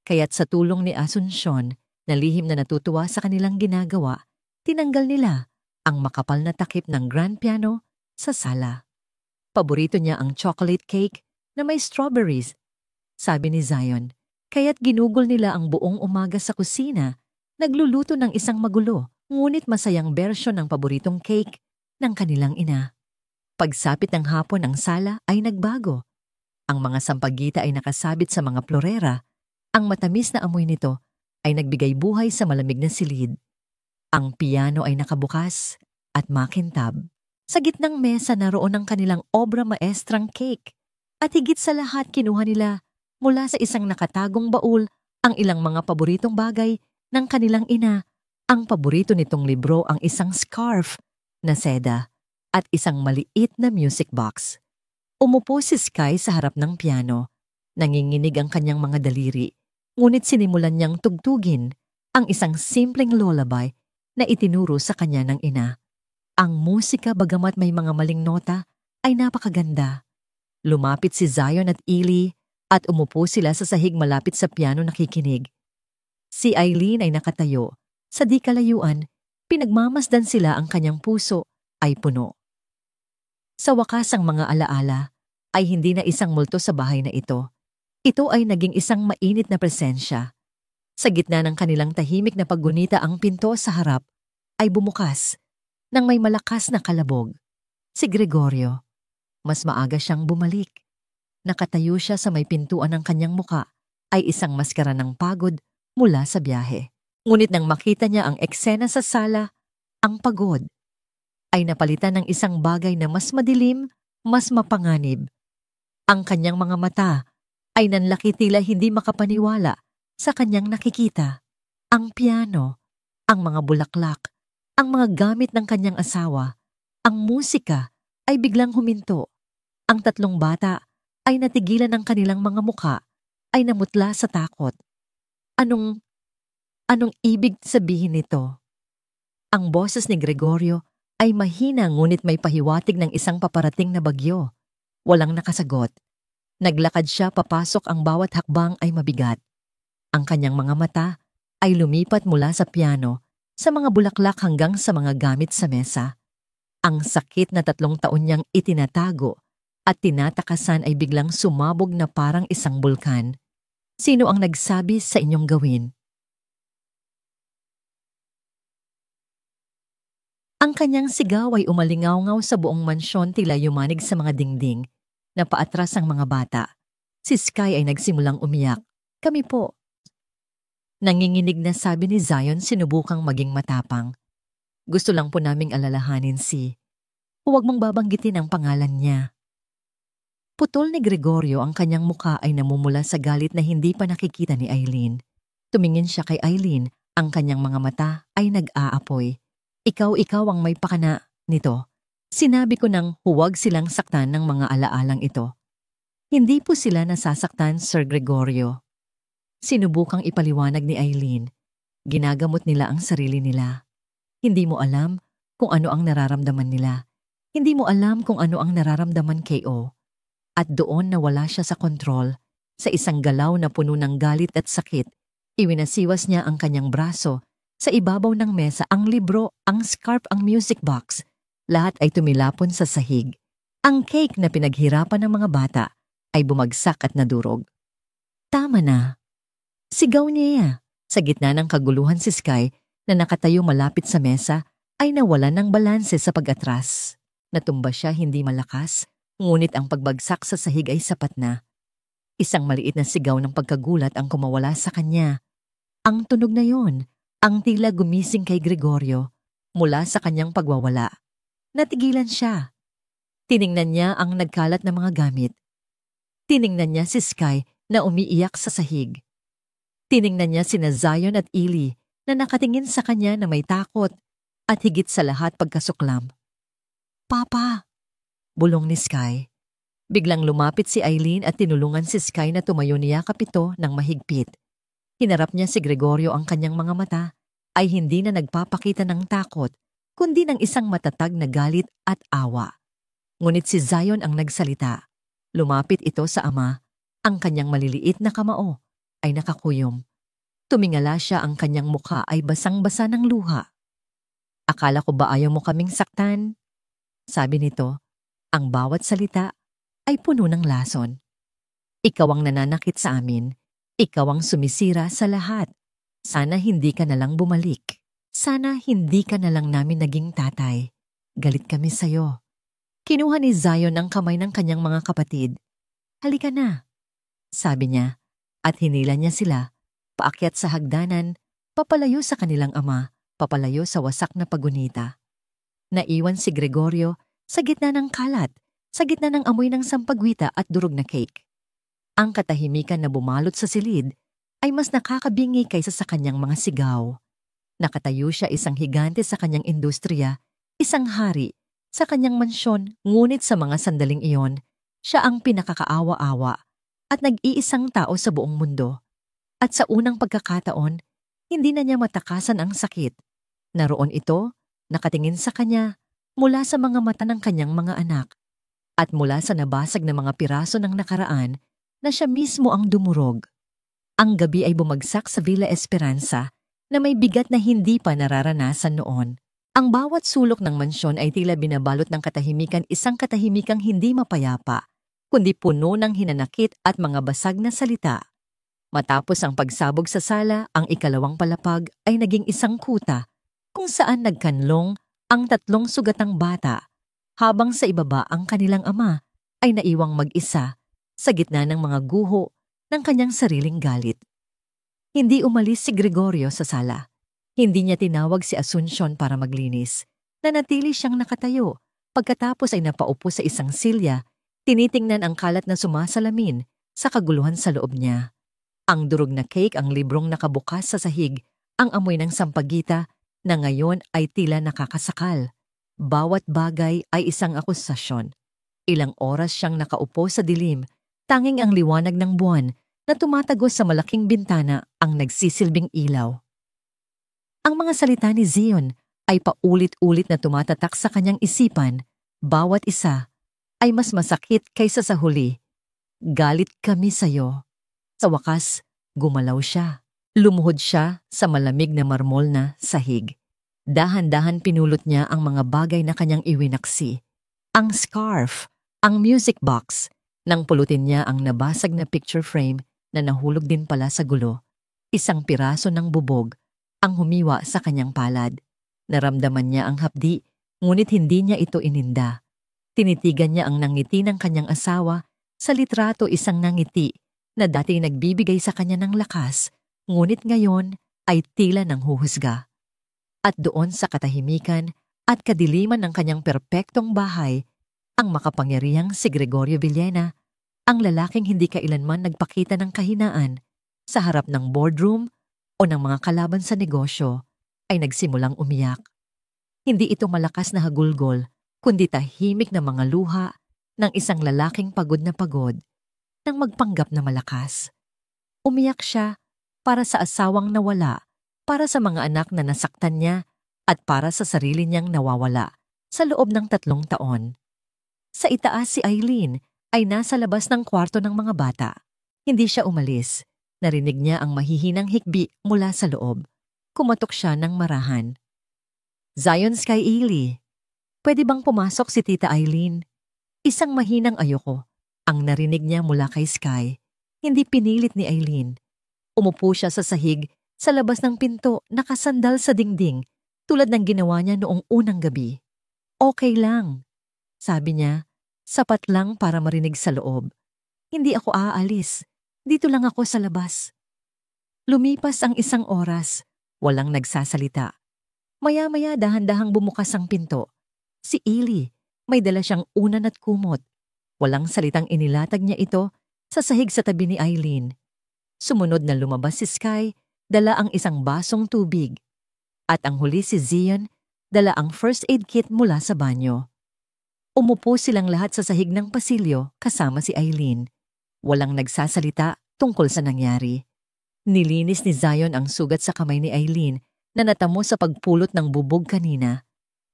Kaya't sa tulong ni Asuncion, na lihim na natutuwa sa kanilang ginagawa, tinanggal nila ang makapal na takip ng grand piano sa sala. Paborito niya ang chocolate cake na may strawberries, sabi ni Zion, kaya't ginugol nila ang buong umaga sa kusina, nagluluto ng isang magulo, ngunit masayang bersyon ng paboritong cake ng kanilang ina. Pagsapit ng hapon ang sala ay nagbago. Ang mga sampagita ay nakasabit sa mga florera. Ang matamis na amoy nito ay nagbigay buhay sa malamig na silid. Ang piano ay nakabukas at makintab. Sa gitnang mesa naroon ang kanilang obra maestrang cake. At higit sa lahat kinuha nila mula sa isang nakatagong baul ang ilang mga paboritong bagay ng kanilang ina. Ang paborito nitong libro ang isang scarf na seda at isang maliit na music box. Umupo si Sky sa harap ng piano. Nanginginig ang kanyang mga daliri, ngunit sinimulan niyang tugtugin ang isang simpleng lullaby na itinuro sa kanya ng ina. Ang musika, bagamat may mga maling nota, ay napakaganda. Lumapit si Zion at Eli at umupo sila sa sahig malapit sa piano nakikinig. Si Eileen ay nakatayo. Sa di kalayuan, pinagmamasdan sila, ang kanyang puso ay puno. Sa wakas, ang mga alaala ay hindi na isang multo sa bahay na ito. Ito ay naging isang mainit na presensya. Sa gitna ng kanilang tahimik na paggunita, ang pinto sa harap ay bumukas nang may malakas na kalabog. Si Gregorio. Mas maaga siyang bumalik. Nakatayo siya sa may pintuan, ng kanyang muka ay isang maskara ng pagod mula sa biyahe. Ngunit nang makita niya ang eksena sa sala, ang pagod ay napalitan ng isang bagay na mas madilim, mas mapanganib. Ang kanyang mga mata ay nanlaki, tila hindi makapaniwala sa kanyang nakikita. Ang piano, ang mga bulaklak, ang mga gamit ng kanyang asawa, ang musika ay biglang huminto. Ang tatlong bata ay natigilan, ng kanilang mga muka ay namutla sa takot. Anong ibig sabihin nito? Ang boses ni Gregorio ay mahina, ngunit may pahiwatig ng isang paparating na bagyo. Walang nakasagot. Naglakad siya papasok, ang bawat hakbang ay mabigat. Ang kanyang mga mata ay lumipat mula sa piano, sa mga bulaklak hanggang sa mga gamit sa mesa. Ang sakit na 3 taon niyang itinatago at tinatakasan ay biglang sumabog na parang isang bulkan. Sino ang nagsabi sa inyong gawin? Ang kanyang sigaw ay umalingaw-ngaw sa buong mansyon, tila yumanig sa mga dingding. Napaatras ang mga bata. Si Sky ay nagsimulang umiyak. Kami po. Nanginginig na sabi ni Zion, sinubukang maging matapang. Gusto lang po naming alalahanin si... Huwag mong babanggitin ang pangalan niya. Putol ni Gregorio, ang kanyang mukha ay namumula sa galit na hindi pa nakikita ni Eileen. Tumingin siya kay Eileen, ang kanyang mga mata ay nag-aapoy. Ikaw ang may pakana nito. Sinabi ko nang huwag silang saktan ng mga alaalang ito. Hindi po sila nasasaktan, Sir Gregorio. Sinubukang ipaliwanag ni Eileen. Ginagamot nila ang sarili nila. Hindi mo alam kung ano ang nararamdaman nila. Hindi mo alam kung ano ang nararamdaman kay O. At doon nawala siya sa kontrol. Sa isang galaw na puno ng galit at sakit, iwinasiwas niya ang kanyang braso. Sa ibabaw ng mesa, ang libro, ang scarf, ang music box. Lahat ay tumilapon sa sahig. Ang cake na pinaghirapan ng mga bata ay bumagsak at nadurog. Tama na. Sigaw niya. Sa gitna ng kaguluhan, si Sky na nakatayo malapit sa mesa ay nawalan ng balanse sa pag-atras. Natumba siya, hindi malakas, ngunit ang pagbagsak sa sahig ay sapat na. Isang maliit na sigaw ng pagkagulat ang kumawala sa kanya. Ang tunog na yon, ang tila gumising kay Gregorio mula sa kanyang pagwawala. Natigilan siya. Tiningnan niya ang nagkalat na mga gamit. Tiningnan niya si Sky na umiiyak sa sahig. Tiningnan niya sina Zion at Eli na nakatingin sa kanya na may takot at higit sa lahat pagkasuklam. "Papa!" bulong ni Sky. Biglang lumapit si Eileen at tinulungan si Sky na tumayo niyakap ito ng mahigpit. Hinarap niya si Gregorio, ang kanyang mga mata ay hindi na nagpapakita ng takot, kundi ng isang matatag na galit at awa. Ngunit si Zion ang nagsalita. Lumapit ito sa ama. Ang kanyang maliliit na kamao ay nakakuyom. Tumingala siya, ang kanyang mukha ay basang-basa ng luha. "Akala ko ba ayaw mo kaming saktan?" sabi nito. Ang bawat salita ay puno ng lason. "Ikaw ang nananakit sa amin. Ikaw ang sumisira sa lahat. Sana hindi ka na lang bumalik. Sana hindi ka na lang namin naging tatay. Galit kami sa'yo." Kinuha ni Zion ang kamay ng kanyang mga kapatid. "Halika na," sabi niya, at hinila niya sila paakyat sa hagdanan, papalayo sa kanilang ama, papalayo sa wasak na pagunita. Naiwan si Gregorio sa gitna ng kalat, sa gitna ng amoy ng sampagwita at durog na cake. Ang katahimikan na bumalot sa silid ay mas nakakabingi kaysa sa kanyang mga sigaw. Nakatayo siya, isang higante sa kanyang industriya, isang hari sa kanyang mansyon, ngunit sa mga sandaling iyon, siya ang pinakakaawa-awa at nag-iisang tao sa buong mundo. At sa unang pagkakataon, hindi na niya matakasan ang sakit. Naroon ito, nakatingin sa kanya, mula sa mga mata ng kanyang mga anak, at mula sa nabasag na mga piraso ng nakaraan na siya mismo ang dumurog. Ang gabi ay bumagsak sa Villa Esperanza na may bigat na hindi pa nararanasan noon. Ang bawat sulok ng mansyon ay tila binabalot ng katahimikan, isang katahimikang hindi mapayapa, kundi puno ng hinanakit at mga basag na salita. Matapos ang pagsabog sa sala, ang ikalawang palapag ay naging isang kuta kung saan nagkanlong ang 3 sugatang bata, habang sa ibaba ang kanilang ama ay naiwang mag-isa sa gitna ng mga guho ng kanyang sariling galit. Hindi umalis si Gregorio sa sala. Hindi niya tinawag si Asuncion para maglinis. Nanatili siyang nakatayo. Pagkatapos ay napaupo sa isang silya, tinitingnan ang kalat na sumasalamin sa kaguluhan sa loob niya. Ang durog na cake, ang librong nakabukas sa sahig, ang amoy ng sampagita na ngayon ay tila nakakasakal. Bawat bagay ay isang akusasyon. Ilang oras siyang nakaupo sa dilim, tanging ang liwanag ng buwan na tumatagos sa malaking bintana ang nagsisilbing ilaw. Ang mga salita ni Zion ay paulit-ulit na tumatatak sa kanyang isipan. Bawat isa ay mas masakit kaysa sa huli. "Galit kami sa'yo." Sa wakas, gumalaw siya. Lumuhod siya sa malamig na marmol na sahig. Dahan-dahan pinulot niya ang mga bagay na kanyang iwinaksi. Ang scarf, ang music box. Nang pulutin niya ang nabasag na picture frame na nahulog din pala sa gulo. Isang piraso ng bubog ang humiwa sa kanyang palad. Naramdaman niya ang hapdi, ngunit hindi niya ito ininda. Tinitigan niya ang nangiti ng kanyang asawa, sa litrato isang nangiti na dati nagbibigay sa kanya ng lakas, ngunit ngayon ay tila ng huhusga. At doon sa katahimikan at kadiliman ng kanyang perpektong bahay, ang makapangyarihang si Gregorio Villena, ang lalaking hindi kailanman nagpakita ng kahinaan sa harap ng boardroom o ng mga kalaban sa negosyo, ay nagsimulang umiyak. Hindi ito malakas na hagulgol, kundi tahimik na mga luha ng isang lalaking pagod na pagod nang magpanggap na malakas. Umiyak siya para sa asawang nawala, para sa mga anak na nasaktan niya, at para sa sarili niyang nawawala sa loob ng 3 taon. Sa itaas si Eileen ay nasa labas ng kwarto ng mga bata. Hindi siya umalis. Narinig niya ang mahihinang hikbi mula sa loob. Kumatok siya ng marahan. "Zion, Sky, Eli, pwede bang pumasok si Tita Eileen?" Isang mahinang ayoko ang narinig niya mula kay Sky. Hindi pinilit ni Eileen. Umupo siya sa sahig sa labas ng pinto, nakasandal sa dingding, tulad ng ginawa niya noong unang gabi. "Okay lang," sabi niya, sapat lang para marinig sa loob. "Hindi ako aalis. Dito lang ako sa labas." Lumipas ang 1 oras. Walang nagsasalita. Maya-maya dahan-dahang bumukas ang pinto. Si Eli, may dala siyang unan at kumot. Walang salitang inilatag niya ito sa sahig sa tabi ni Eileen. Sumunod na lumabas si Sky, dala ang isang basong tubig. At ang huli si Zion, dala ang first aid kit mula sa banyo. Umupo silang lahat sa sahig ng pasilyo kasama si Eileen. Walang nagsasalita tungkol sa nangyari. Nilinis ni Zion ang sugat sa kamay ni Eileen na natamo sa pagpulot ng bubog kanina.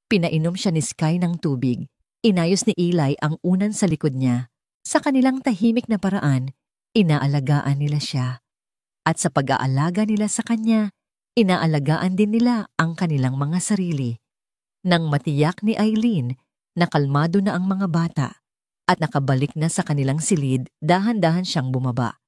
Pinainom siya ni Sky ng tubig. Inayos ni Eli ang unan sa likod niya. Sa kanilang tahimik na paraan, inaalagaan nila siya. At sa pag-aalaga nila sa kanya, inaalagaan din nila ang kanilang mga sarili. Nang matiyak ni Eileen na kalmado na ang mga bata at nakabalik na sa kanilang silid, dahan-dahan siyang bumaba.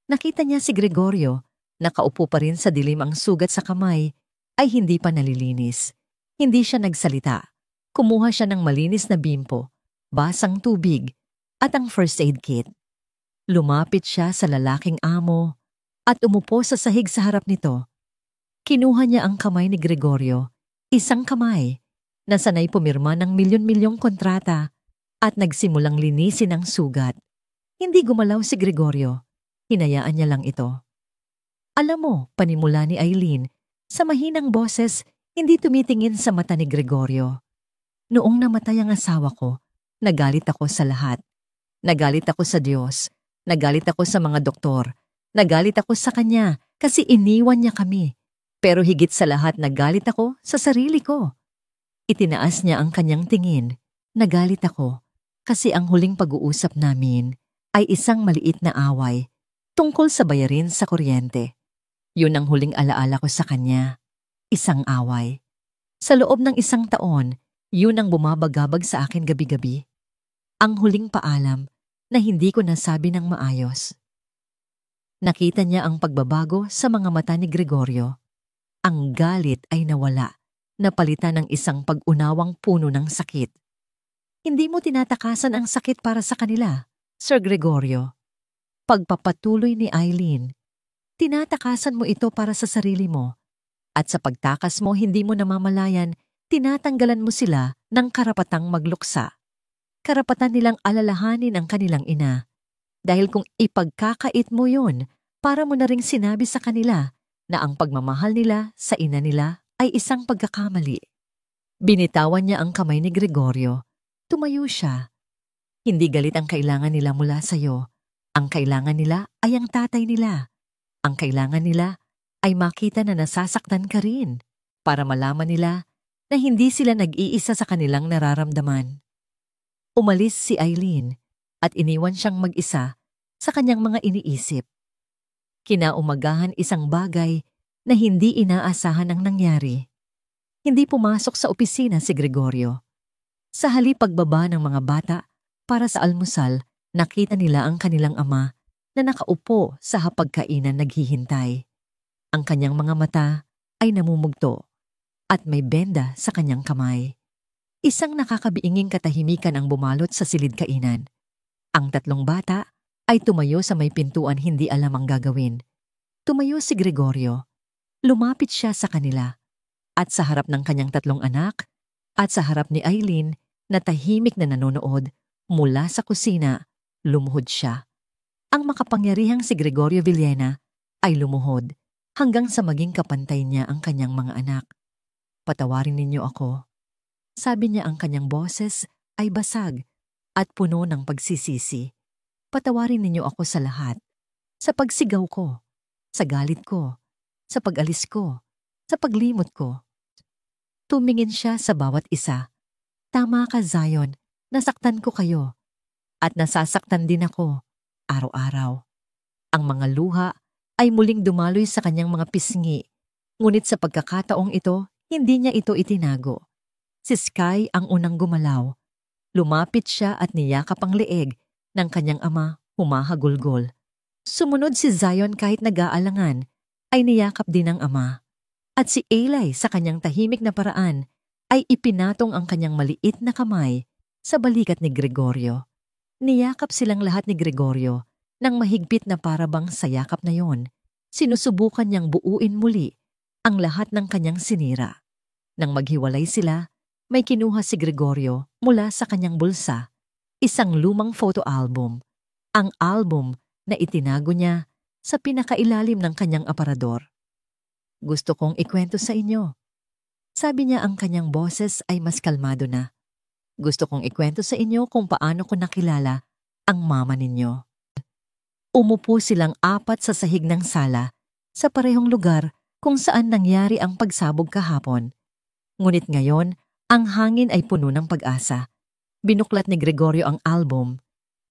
Nakita niya si Gregorio, nakaupo pa rin sa dilim ang sugat sa kamay, ay hindi pa nalilinis. Hindi siya nagsalita. Kumuha siya ng malinis na bimpo, basang tubig, at ang first aid kit. Lumapit siya sa lalaking amo at umupo sa sahig sa harap nito. Kinuha niya ang kamay ni Gregorio, isang kamay, na sanay pumirma ng milyon-milyong kontrata at nagsimulang linisin ang sugat. Hindi gumalaw si Gregorio. Hinayaan niya lang ito. Alam mo, panimula ni Eileen, sa mahinang boses, hindi tumitingin sa mata ni Gregorio. Noong namatay ang asawa ko, nagalit ako sa lahat. Nagalit ako sa Diyos. Nagalit ako sa mga doktor. Nagalit ako sa kanya kasi iniwan niya kami. Pero higit sa lahat nagalit ako sa sarili ko. Itinaas niya ang kanyang tingin. Nagalit ako kasi ang huling pag-uusap namin ay isang maliit na away tungkol sa bayarin sa kuryente. Yun ang huling alaala ko sa kanya. Isang away. Sa loob ng isang taon, yun ang bumabagabag sa akin gabi-gabi. Ang huling paalam na hindi ko nasabi ng maayos. Nakita niya ang pagbabago sa mga mata ni Gregorio. Ang galit ay nawala, napalitan ng isang pag-unawang puno ng sakit. Hindi mo tinatakasan ang sakit para sa kanila, Sir Gregorio. Pagpapatuloy ni Eileen, tinatakasan mo ito para sa sarili mo. At sa pagtakas mo, hindi mo namamalayan, tinatanggalan mo sila ng karapatang magluksa. Karapatan nilang alalahanin ang kanilang ina. Dahil kung ipagkakait mo yun, para mo na ring sinabi sa kanila na ang pagmamahal nila sa ina nila ay isang pagkakamali. Binitawan niya ang kamay ni Gregorio. Tumayo siya. Hindi galit ang kailangan nila mula sa'yo. Ang kailangan nila ay ang tatay nila. Ang kailangan nila ay makita na nasasaktan ka rin para malaman nila na hindi sila nag-iisa sa kanilang nararamdaman. Umalis si Eileen at iniwan siyang mag-isa sa kanyang mga iniisip. Kinaumagahan isang bagay na hindi inaasahan ang nangyari. Hindi pumasok sa opisina si Gregorio. Sa halip pagbaba ng mga bata para sa almusal, nakita nila ang kanilang ama na nakaupo sa hapagkainan naghihintay. Ang kanyang mga mata ay namumugto at may benda sa kanyang kamay. Isang nakakabiinging katahimikan ang bumalot sa silid kainan. Ang tatlong bata ay tumayo sa may pintuan, hindi alam ang gagawin. Tumayo si Gregorio. Lumapit siya sa kanila. At sa harap ng kanyang tatlong anak at sa harap ni Eileen na tahimik na nanonood mula sa kusina, lumuhod siya. Ang makapangyarihang si Gregorio Villena ay lumuhod hanggang sa maging kapantay niya ang kanyang mga anak. Patawarin ninyo ako. Sabi niya, ang kanyang boses ay basag at puno ng pagsisisi. Patawarin ninyo ako sa lahat. Sa pagsigaw ko, sa galit ko, sa pag-alis ko, sa paglimot ko. Tumingin siya sa bawat isa. Tama ka, Zion. Nasaktan ko kayo. At nasasaktan din ako, araw-araw. Ang mga luha ay muling dumaloy sa kanyang mga pisngi. Ngunit sa pagkakataong ito, hindi niya ito itinago. Si Sky ang unang gumalaw. Lumapit siya at niyakap ang leeg ng kanyang ama, humahagulgol. Sumunod si Zion kahit nag-aalangan, ay niyakap din ng ama. At si Eli sa kanyang tahimik na paraan ay ipinatong ang kanyang maliit na kamay sa balikat ni Gregorio. Niyakap silang lahat ni Gregorio nang mahigpit na parabang sa yakap na yon. Sinusubukan niyang buuin muli ang lahat ng kanyang sinira. Nang maghiwalay sila, may kinuha si Gregorio mula sa kanyang bulsa, isang lumang photo album. Ang album na itinago niya sa pinakailalim ng kanyang aparador. Gusto kong ikwento sa inyo. Sabi niya, ang kanyang boses ay mas kalmado na. Gusto kong ikwento sa inyo kung paano ko nakilala ang mama ninyo. Umupo silang apat sa sahig ng sala sa parehong lugar kung saan nangyari ang pagsabog kahapon. Ngunit ngayon, ang hangin ay puno ng pag-asa. Binuklat ni Gregorio ang album.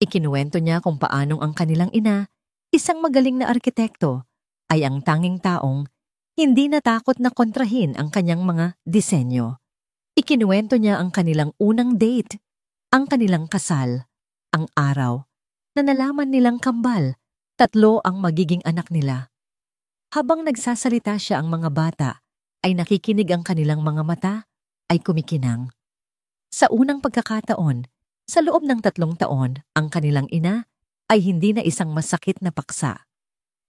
Ikinuwento niya kung paanong ang kanilang ina, isang magaling na arkitekto, ay ang tanging taong hindi natakot na kontrahin ang kanyang mga disenyo. Ikinuwento niya ang kanilang unang date, ang kanilang kasal, ang araw na nalaman nilang kambal, 3 ang magiging anak nila. Habang nagsasalita siya, ang mga bata ay nakikinig, ang kanilang mga mata ay kumikinang. Sa unang pagkakataon, sa loob ng 3 taon, ang kanilang ina ay hindi na isang masakit na paksa.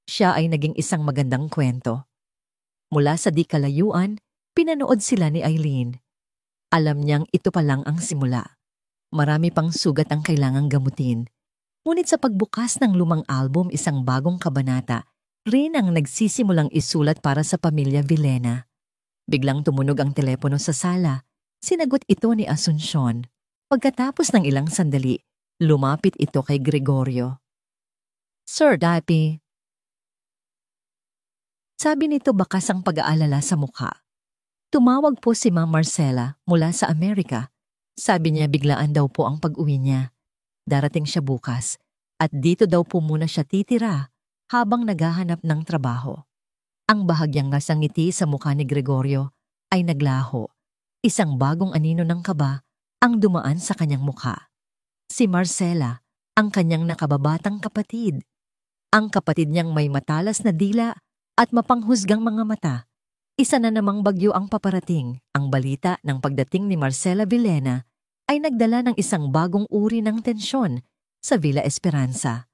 Siya ay naging isang magandang kwento. Mula sa di kalayuan, pinanood sila ni Eileen. Alam niyang ito pa lang ang simula. Marami pang sugat ang kailangang gamutin. Ngunit sa pagbukas ng lumang album, isang bagong kabanata rin ang nagsisimulang isulat para sa pamilya Villena. Biglang tumunog ang telepono sa sala. Sinagot ito ni Asuncion. Pagkatapos ng ilang sandali, lumapit ito kay Gregorio. "Sir Dapi." Sabi nito, bakas ang pag-aalala sa mukha. Tumawag po si Ma'am Marcela mula sa Amerika. Sabi niya biglaan daw po ang pag-uwi niya. Darating siya bukas at dito daw po muna siya titira habang naghahanap ng trabaho. Ang bahagyang nasangiti sa mukha ni Gregorio ay naglaho. Isang bagong anino ng kaba ang dumaan sa kanyang mukha. Si Marcela, ang kanyang nakababatang kapatid. Ang kapatid niyang may matalas na dila at mapanghusgang mga mata. Isa na namang bagyo ang paparating. Ang balita ng pagdating ni Marcela Villena ay nagdala ng isang bagong uri ng tensyon sa Villa Esperanza.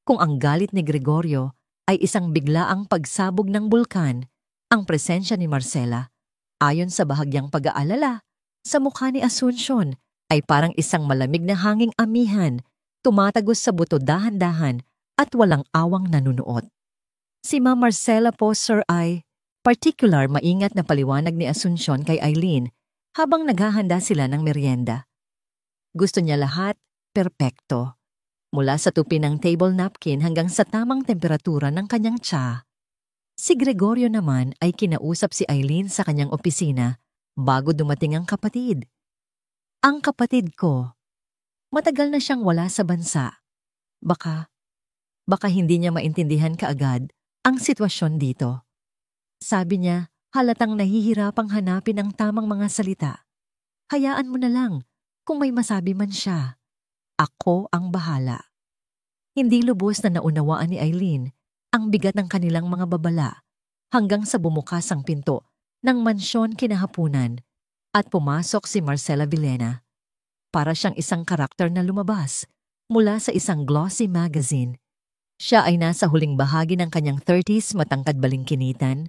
Kung ang galit ni Gregorio ay isang biglaang pagsabog ng bulkan, ang presensya ni Marcela, ayon sa bahagyang pag-aalala, sa mukha ni Asuncion ay parang isang malamig na hanging amihan, tumatagos sa buto dahan-dahan at walang awang nanunuot. Si Ma'am Marcela po, sir, ay particular maingat na paliwanag ni Asuncion kay Eileen habang naghahanda sila ng merienda. Gusto niya lahat perpekto. Mula sa tupi ng table napkin hanggang sa tamang temperatura ng kanyang tsa. Si Gregorio naman ay kinausap si Eileen sa kanyang opisina bago dumating ang kapatid. Ang kapatid ko, matagal na siyang wala sa bansa. Baka hindi niya maintindihan kaagad ang sitwasyon dito. Sabi niya, halatang nahihirapang hanapin ang tamang mga salita. Hayaan mo na lang kung may masabi man siya. Ako ang bahala. Hindi lubos na naunawaan ni Eileen ang bigat ng kanilang mga babala hanggang sa bumukas ang pinto ng mansyon kinahapunan at pumasok si Marcela Villena. Para siyang isang karakter na lumabas mula sa isang glossy magazine. Siya ay nasa huling bahagi ng kanyang 30s, matangkad balingkinitan,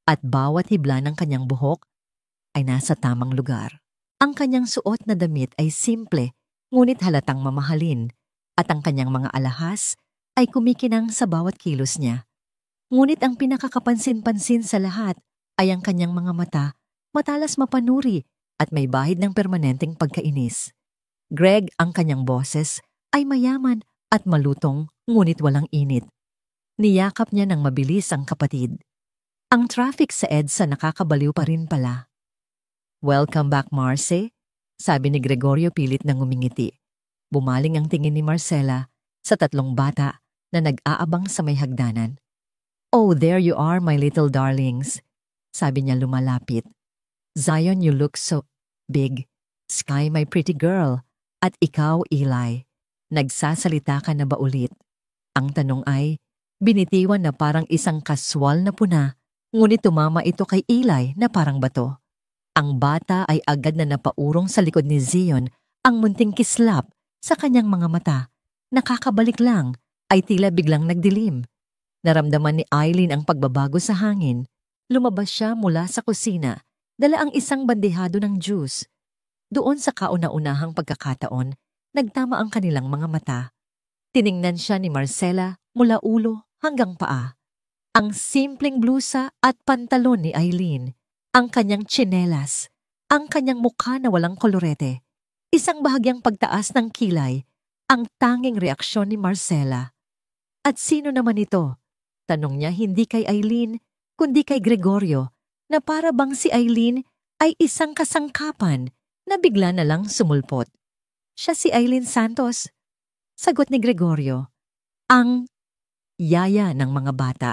at bawat hibla ng kanyang buhok ay nasa tamang lugar. Ang kanyang suot na damit ay simple, ngunit halatang mamahalin, at ang kanyang mga alahas ay kumikinang sa bawat kilos niya. Ngunit ang pinakakapansin-pansin sa lahat ay ang kanyang mga mata, matalas mapanuri at may bahid ng permanenteng pagkainis. Greg, ang kanyang boses, ay mayaman at malutong ngunit walang init. Niyakap niya ng mabilis ang kapatid. Ang traffic sa EDSA nakakabaliw pa rin pala. "Welcome back, Marce," sabi ni Gregorio pilit na ngumingiti. Bumaling ang tingin ni Marcela sa 3 bata na nag-aabang sa may hagdanan. "Oh, there you are, my little darlings," sabi niya lumalapit. "Zion, you look so big. Sky, my pretty girl. At ikaw, Eli, nagsasalita ka na ba ulit?" Ang tanong ay, binitiwan na parang isang kaswal na puna, ngunit tumama ito kay Eli na parang bato. Ang bata ay agad na napaurong sa likod ni Zion, ang munting kislap sa kanyang mga mata. Nakakabalik lang ay tila biglang nagdilim. Naramdaman ni Eileen ang pagbabago sa hangin. Lumabas siya mula sa kusina, dala ang isang bandehado ng juice. Doon sa kauna-unahang pagkakataon, nagtama ang kanilang mga mata. Tiningnan siya ni Marcela mula ulo hanggang paa. Ang simpleng blusa at pantalon ni Eileen, ang kanyang tsinelas, ang kanyang mukha na walang kolorete, isang bahagyang pagtaas ng kilay, ang tanging reaksyon ni Marcela. At sino naman ito? Tanong niya hindi kay Eileen, kundi kay Gregorio, na para bang si Eileen ay isang kasangkapan na bigla na lang sumulpot. Siya si Eileen Santos. Sagot ni Gregorio, ang yaya ng mga bata.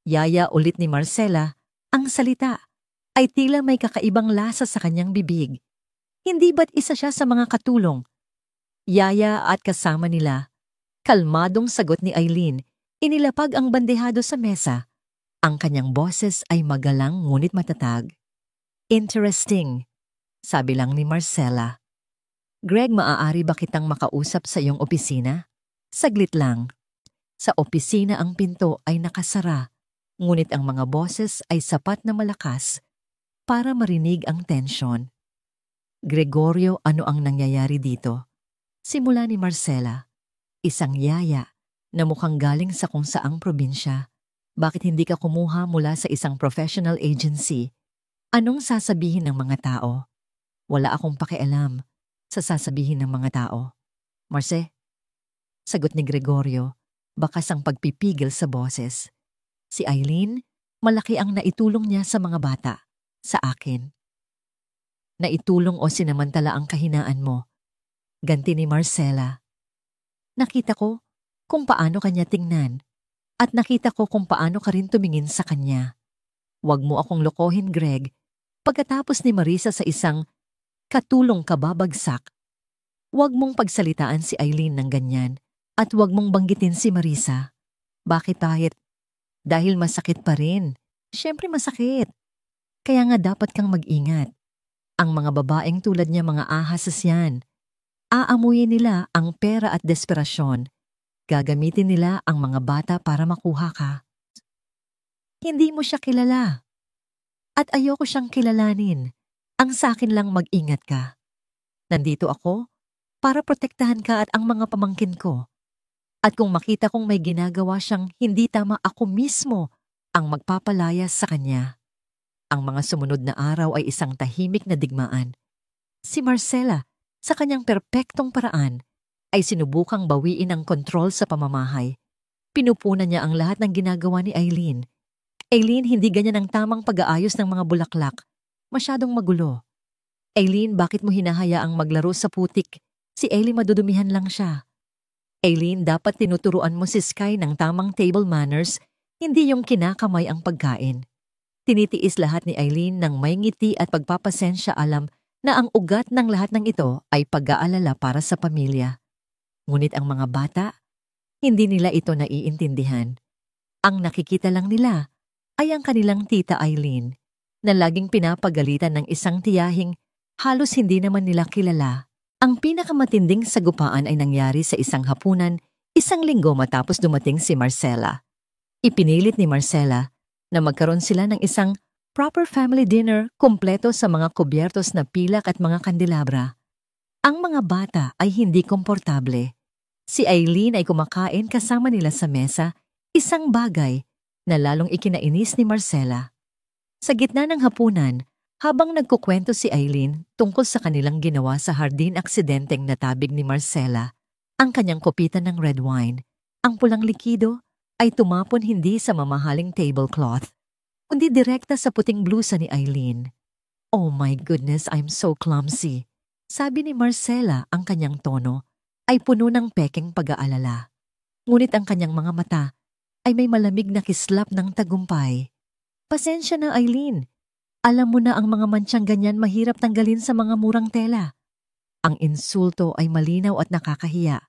Yaya ulit ni Marcela, ang salita ay tila may kakaibang lasa sa kanyang bibig. Hindi ba't isa siya sa mga katulong? Yaya at kasama nila. Kalmadong sagot ni Eileen, inilapag ang bandehado sa mesa. Ang kanyang boses ay magalang ngunit matatag. Interesting, sabi lang ni Marcela. Greg, maaari ba kitang makausap sa iyong opisina? Saglit lang. Sa opisina ang pinto ay nakasara. Ngunit ang mga boses ay sapat na malakas para marinig ang tensyon. Gregorio, ano ang nangyayari dito? Simula ni Marcela, isang yaya na mukhang galing sa kung saang probinsya. Bakit hindi ka kumuha mula sa isang professional agency? Anong sasabihin ng mga tao? Wala akong pakialam sa sasabihin ng mga tao. Marce, sagot ni Gregorio, bakas ang pagpipigil sa boses. Si Eileen, malaki ang naitulong niya sa mga bata, sa akin. Naitulong o sinamantala ang kahinaan mo? Ganti ni Marcela. Nakita ko kung paano kanya tingnan at nakita ko kung paano ka rin tumingin sa kanya. Huwag mo akong lokohin, Greg. Pagkatapos ni Marisa sa isang katulong kababagsak, huwag mong pagsalitaan si Eileen ng ganyan at huwag mong banggitin si Marisa. Bakit kahit? Dahil masakit pa rin. Siyempre masakit. Kaya nga dapat kang mag-ingat. Ang mga babaeng tulad niya mga ahasas yan. Aamuyin nila ang pera at desperasyon. Gagamitin nila ang mga bata para makuha ka. Hindi mo siya kilala. At ayoko siyang kilalanin. Ang sakin lang mag-ingat ka. Nandito ako para protektahan ka at ang mga pamangkin ko. At kung makita kong may ginagawa siyang hindi tama, ako mismo ang magpapalayas sa kanya. Ang mga sumunod na araw ay isang tahimik na digmaan. Si Marcela, sa kanyang perpektong paraan, ay sinubukang bawiin ang kontrol sa pamamahay. Pinupunan niya ang lahat ng ginagawa ni Eileen. Eileen, hindi ganyan ang tamang pag-aayos ng mga bulaklak. Masyadong magulo. Eileen, bakit mo hinahayaang maglaro sa putik? Si Ellie madudumihan lang siya. Eileen, dapat tinuturuan mo si Sky ng tamang table manners, hindi yung kinakamay ang pagkain. Tinitiis lahat ni Eileen ng may ngiti at pagpapasensya, alam na ang ugat ng lahat ng ito ay pag-aalala para sa pamilya. Ngunit ang mga bata, hindi nila ito naiintindihan. Ang nakikita lang nila ay ang kanilang tita Eileen, na laging pinapagalitan ng isang tiyahing halos hindi naman nila kilala. Ang pinakamatinding sagupaan ay nangyari sa isang hapunan, isang linggo matapos dumating si Marcela. Ipinilit ni Marcela na magkaroon sila ng isang proper family dinner kumpleto sa mga kubyertos na pilak at mga kandelabra. Ang mga bata ay hindi komportable. Si Eileen ay kumakain kasama nila sa mesa, isang bagay na lalong ikinainis ni Marcela. Sa gitna ng hapunan, habang nagkukwento si Eileen tungkol sa kanilang ginawa sa hardin, aksidenteng natabig ni Marcela ang kanyang kopitan ng red wine. Ang pulang likido ay tumapon hindi sa mamahaling tablecloth, kundi direkta sa puting blusa ni Eileen. Oh my goodness, I'm so clumsy. Sabi ni Marcela, ang kanyang tono ay puno ng pekeng pag-aalala. Ngunit ang kanyang mga mata ay may malamig na kislap ng tagumpay. Pasensya na, Eileen. Alam mo na ang mga mantyang ganyan mahirap tanggalin sa mga murang tela. Ang insulto ay malinaw at nakakahiya.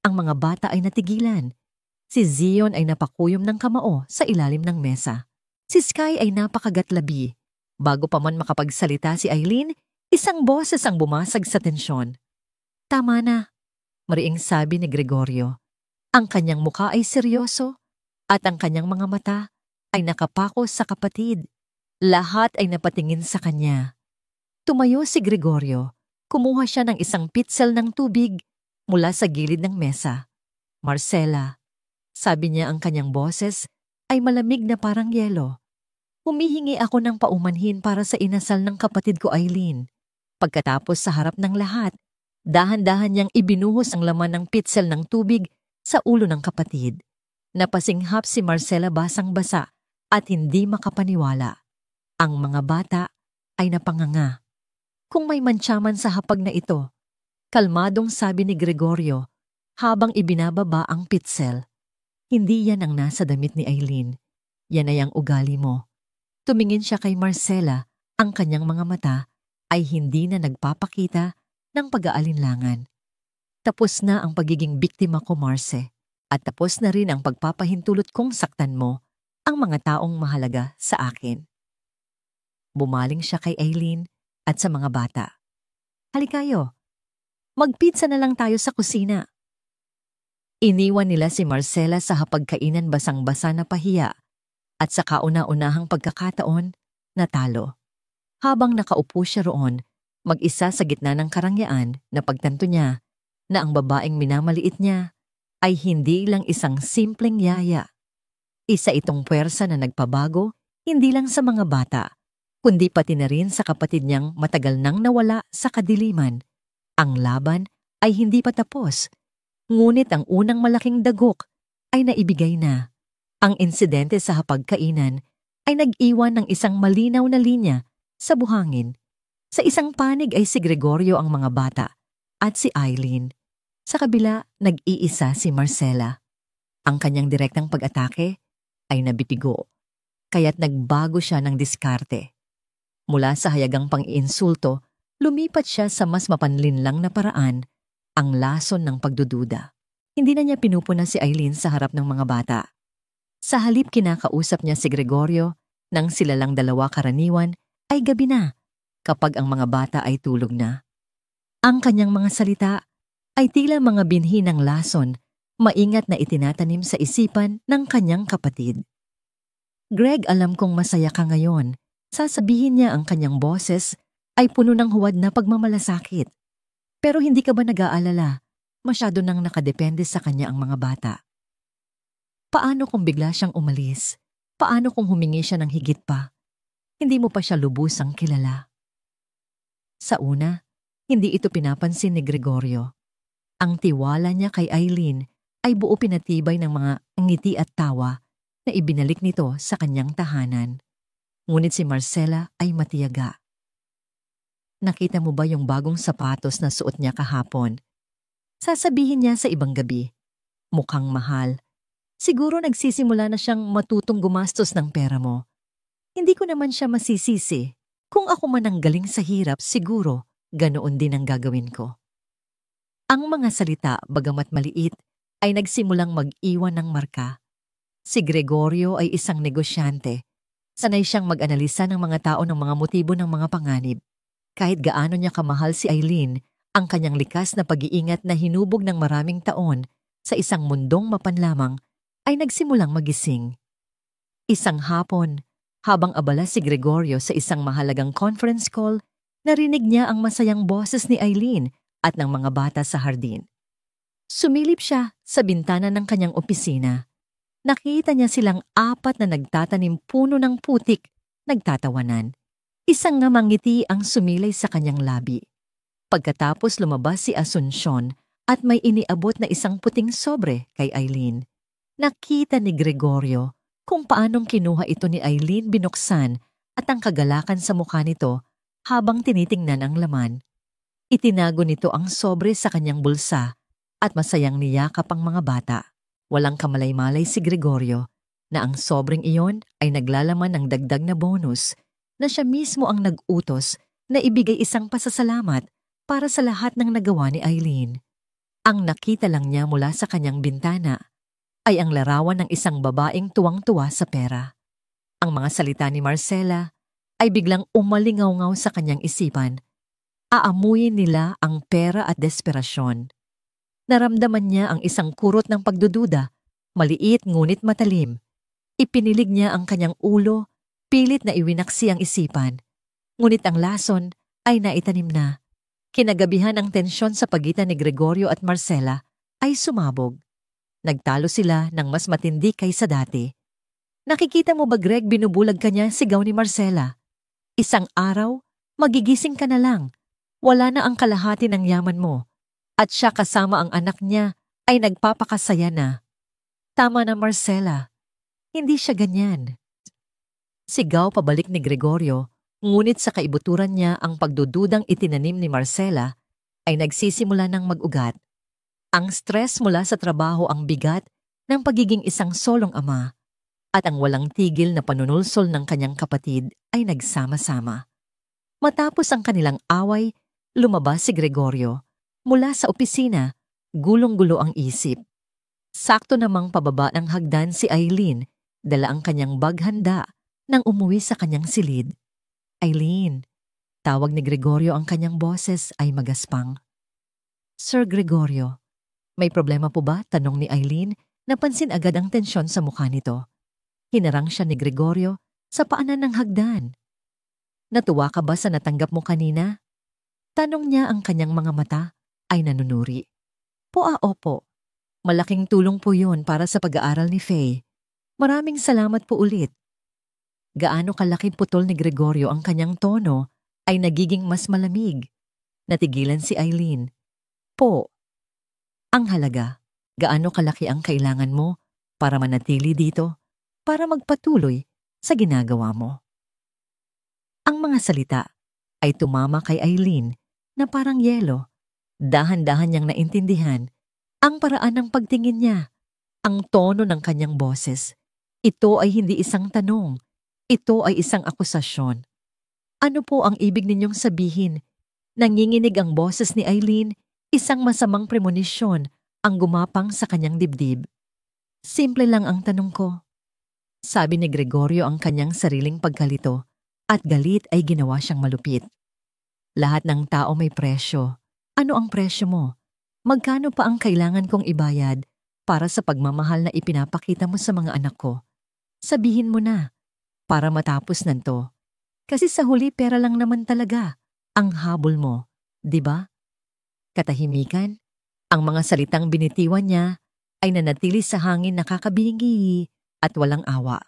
Ang mga bata ay natigilan. Si Zion ay napakuyom ng kamao sa ilalim ng mesa. Si Sky ay napakagatlabi. Bago pa man makapagsalita si Eileen, isang boses ang bumasag sa tensyon. Tama na, mariing sabi ni Gregorio. Ang kanyang muka ay seryoso at ang kanyang mga mata ay nakapako sa kapatid. Lahat ay napatingin sa kanya. Tumayo si Gregorio. Kumuha siya ng isang pitzel ng tubig mula sa gilid ng mesa. Marcela, Sabi niya ang kanyang boses ay malamig na parang yelo. Humihingi ako ng paumanhin para sa inasal ng kapatid ko Eileen. Pagkatapos sa harap ng lahat, dahan-dahan niyang ibinuhos ang laman ng pitsel ng tubig sa ulo ng kapatid. Napasinghap si Marcela basang-basa at hindi makapaniwala. Ang mga bata ay napanganga. Kung may mantsaman sa hapag na ito, kalmadong sabi ni Gregorio habang ibinababa ang pitsel. Hindi yan ang nasa damit ni Eileen. Yan ay ang ugali mo. Tumingin siya kay Marcela, ang kanyang mga mata ay hindi na nagpapakita ng pag-aalinlangan. Tapos na ang pagiging biktima ko, Marce, at tapos na rin ang pagpapahintulot kong saktan mo ang mga taong mahalaga sa akin. Bumaling siya kay Eileen at sa mga bata. Halikayo, magpizza na lang tayo sa kusina. Iniwan nila si Marcela sa hapagkainan basang-basa na pahiya at sa kauna-unahang pagkakataon, natalo. Habang nakaupo siya roon, mag-isa sa gitna ng karangyaan na pagtanto niya na ang babaeng minamaliit niya ay hindi lang isang simpleng yaya. Isa itong puwersa na nagpabago hindi lang sa mga bata, kundi pati na rin sa kapatid niyang matagal nang nawala sa kadiliman. Ang laban ay hindi pa tapos, ngunit ang unang malaking dagok ay naibigay na. Ang insidente sa hapagkainan ay nag-iwan ng isang malinaw na linya sa buhangin. Sa isang panig ay si Gregorio ang mga bata at si Eileen. Sa kabila, nag-iisa si Marcela. Ang kanyang direktang pag-atake ay nabitigo, kaya't nagbago siya ng diskarte. Mula sa hayagang pang-iinsulto, lumipat siya sa mas mapanlinlang na paraan, ang lason ng pagdududa. Hindi na niya pinupuna si Eileen sa harap ng mga bata. Sa halip kinakausap niya si Gregorio nang sila lang dalawa karaniwan ay gabi na kapag ang mga bata ay tulog na. Ang kanyang mga salita ay tila mga binhi ng lason, maingat na itinatanim sa isipan ng kanyang kapatid. Greg, alam kong masaya ka ngayon. Sasabihin niya ang kanyang boses ay puno ng huwad na pagmamalasakit. Pero hindi ka ba nag-aalala? Masyado nang nakadepende sa kanya ang mga bata. Paano kung bigla siyang umalis? Paano kung humingi siya ng higit pa? Hindi mo pa siya lubusang kilala. Sa una, hindi ito pinapansin ni Gregorio. Ang tiwala niya kay Eileen ay buo pinatibay ng mga ngiti at tawa na ibinalik nito sa kanyang tahanan. Ngunit si Marcela ay matiyaga. Nakita mo ba yung bagong sapatos na suot niya kahapon? Sasabihin niya sa ibang gabi. Mukhang mahal. Siguro nagsisimula na siyang matutong gumastos ng pera mo. Hindi ko naman siya masisisi. Kung ako man ang galing sa hirap, siguro ganoon din ang gagawin ko. Ang mga salita, bagamat maliit, ay nagsimulang mag-iwan ng marka. Si Gregorio ay isang negosyante. Sanay siyang mag-analisa ng mga tao ng mga motibo ng mga panganib. Kahit gaano niya kamahal si Eileen, ang kanyang likas na pag-iingat na hinubog ng maraming taon sa isang mundong mapanlamang ay nagsimulang magising. Isang hapon, habang abala si Gregorio sa isang mahalagang conference call, narinig niya ang masayang boses ni Eileen at ng mga bata sa hardin. Sumilip siya sa bintana ng kanyang opisina. Nakita niya silang apat na nagtatanim puno ng putik, nagtatawanan. Isang ngamang ngiti ang sumilay sa kanyang labi. Pagkatapos lumabas si Asuncion at may iniabot na isang puting sobre kay Eileen. Nakita ni Gregorio kung paanong kinuha ito ni Eileen binuksan at ang kagalakan sa mukha nito habang tinitingnan ang laman. Itinago nito ang sobre sa kanyang bulsa at masayang niyakap ang mga bata. Walang kamalay-malay si Gregorio na ang sobreng iyon ay naglalaman ng dagdag na bonus na siya mismo ang nag-utos na ibigay isang pasasalamat para sa lahat ng nagawa ni Eileen. Ang nakita lang niya mula sa kanyang bintana ay ang larawan ng isang babaeng tuwang-tuwa sa pera. Ang mga salita ni Marcela ay biglang umalingaw-ngaw sa kanyang isipan. Aamuyin nila ang pera at desperasyon. Naramdaman niya ang isang kurot ng pagdududa, maliit ngunit matalim. Ipinilig niya ang kanyang ulo, pilit na iwinaksi ang isipan. Ngunit ang lason ay naitanim na. Kinagabihan ang tensyon sa pagitan ni Gregorio at Marcela ay sumabog. Nagtalo sila ng mas matindi kaysa dati. Nakikita mo ba, Greg, binubulag ka niya, sigaw ni Marcela. Isang araw, magigising ka na lang. Wala na ang kalahati ng yaman mo. At siya kasama ang anak niya ay nagpapakasaya na. Tama na, Marcela. Hindi siya ganyan. Sigaw pabalik ni Gregorio, ngunit sa kaibuturan niya ang pagdududang itinanim ni Marcela ay nagsisimula ng mag-ugat. Ang stress mula sa trabaho ang bigat ng pagiging isang solong ama at ang walang tigil na panunulsol ng kanyang kapatid ay nagsama-sama. Matapos ang kanilang away, lumabas si Gregorio. Mula sa opisina, gulong-gulo ang isip. Sakto namang pababa ng hagdan si Eileen, dala ang kanyang bag handa nang umuwi sa kanyang silid. Eileen, tawag ni Gregorio, ang kanyang boses ay magaspang. Sir Gregorio, may problema po ba? Tanong ni Eileen, napansin agad ang tensyon sa mukha nito. Hinarang siya ni Gregorio sa paanan ng hagdan. Natuwa ka ba sa natanggap mo kanina? Tanong niya, ang kanyang mga mata ay nanunuri. Opo. Malaking tulong po yun para sa pag-aaral ni Faye. Maraming salamat po ulit. Gaano kalaki putol ni Gregorio ang kanyang tono ay nagiging mas malamig. Natigilan si Eileen. Po. Ang halaga, gaano kalaki ang kailangan mo para manatili dito, para magpatuloy sa ginagawa mo. Ang mga salita ay tumama kay Eileen na parang yelo. Dahan-dahan niyang naintindihan ang paraan ng pagtingin niya, ang tono ng kanyang boses. Ito ay hindi isang tanong. Ito ay isang akusasyon. Ano po ang ibig ninyong sabihin? Nanginginig ang boses ni Eileen, isang masamang premonisyon ang gumapang sa kanyang dibdib. Simple lang ang tanong ko. Sabi ni Gregorio, ang kanyang sariling pagkalito, at galit ay ginawa siyang malupit. Lahat ng tao may presyo. Ano ang presyo mo? Magkano pa ang kailangan kong ibayad para sa pagmamahal na ipinapakita mo sa mga anak ko? Sabihin mo na, para matapos nanto. Kasi sa huli pera lang naman talaga ang habol mo, di ba? Katahimikan, ang mga salitang binitiwan niya ay nanatili sa hangin, nakakabingi at walang awa.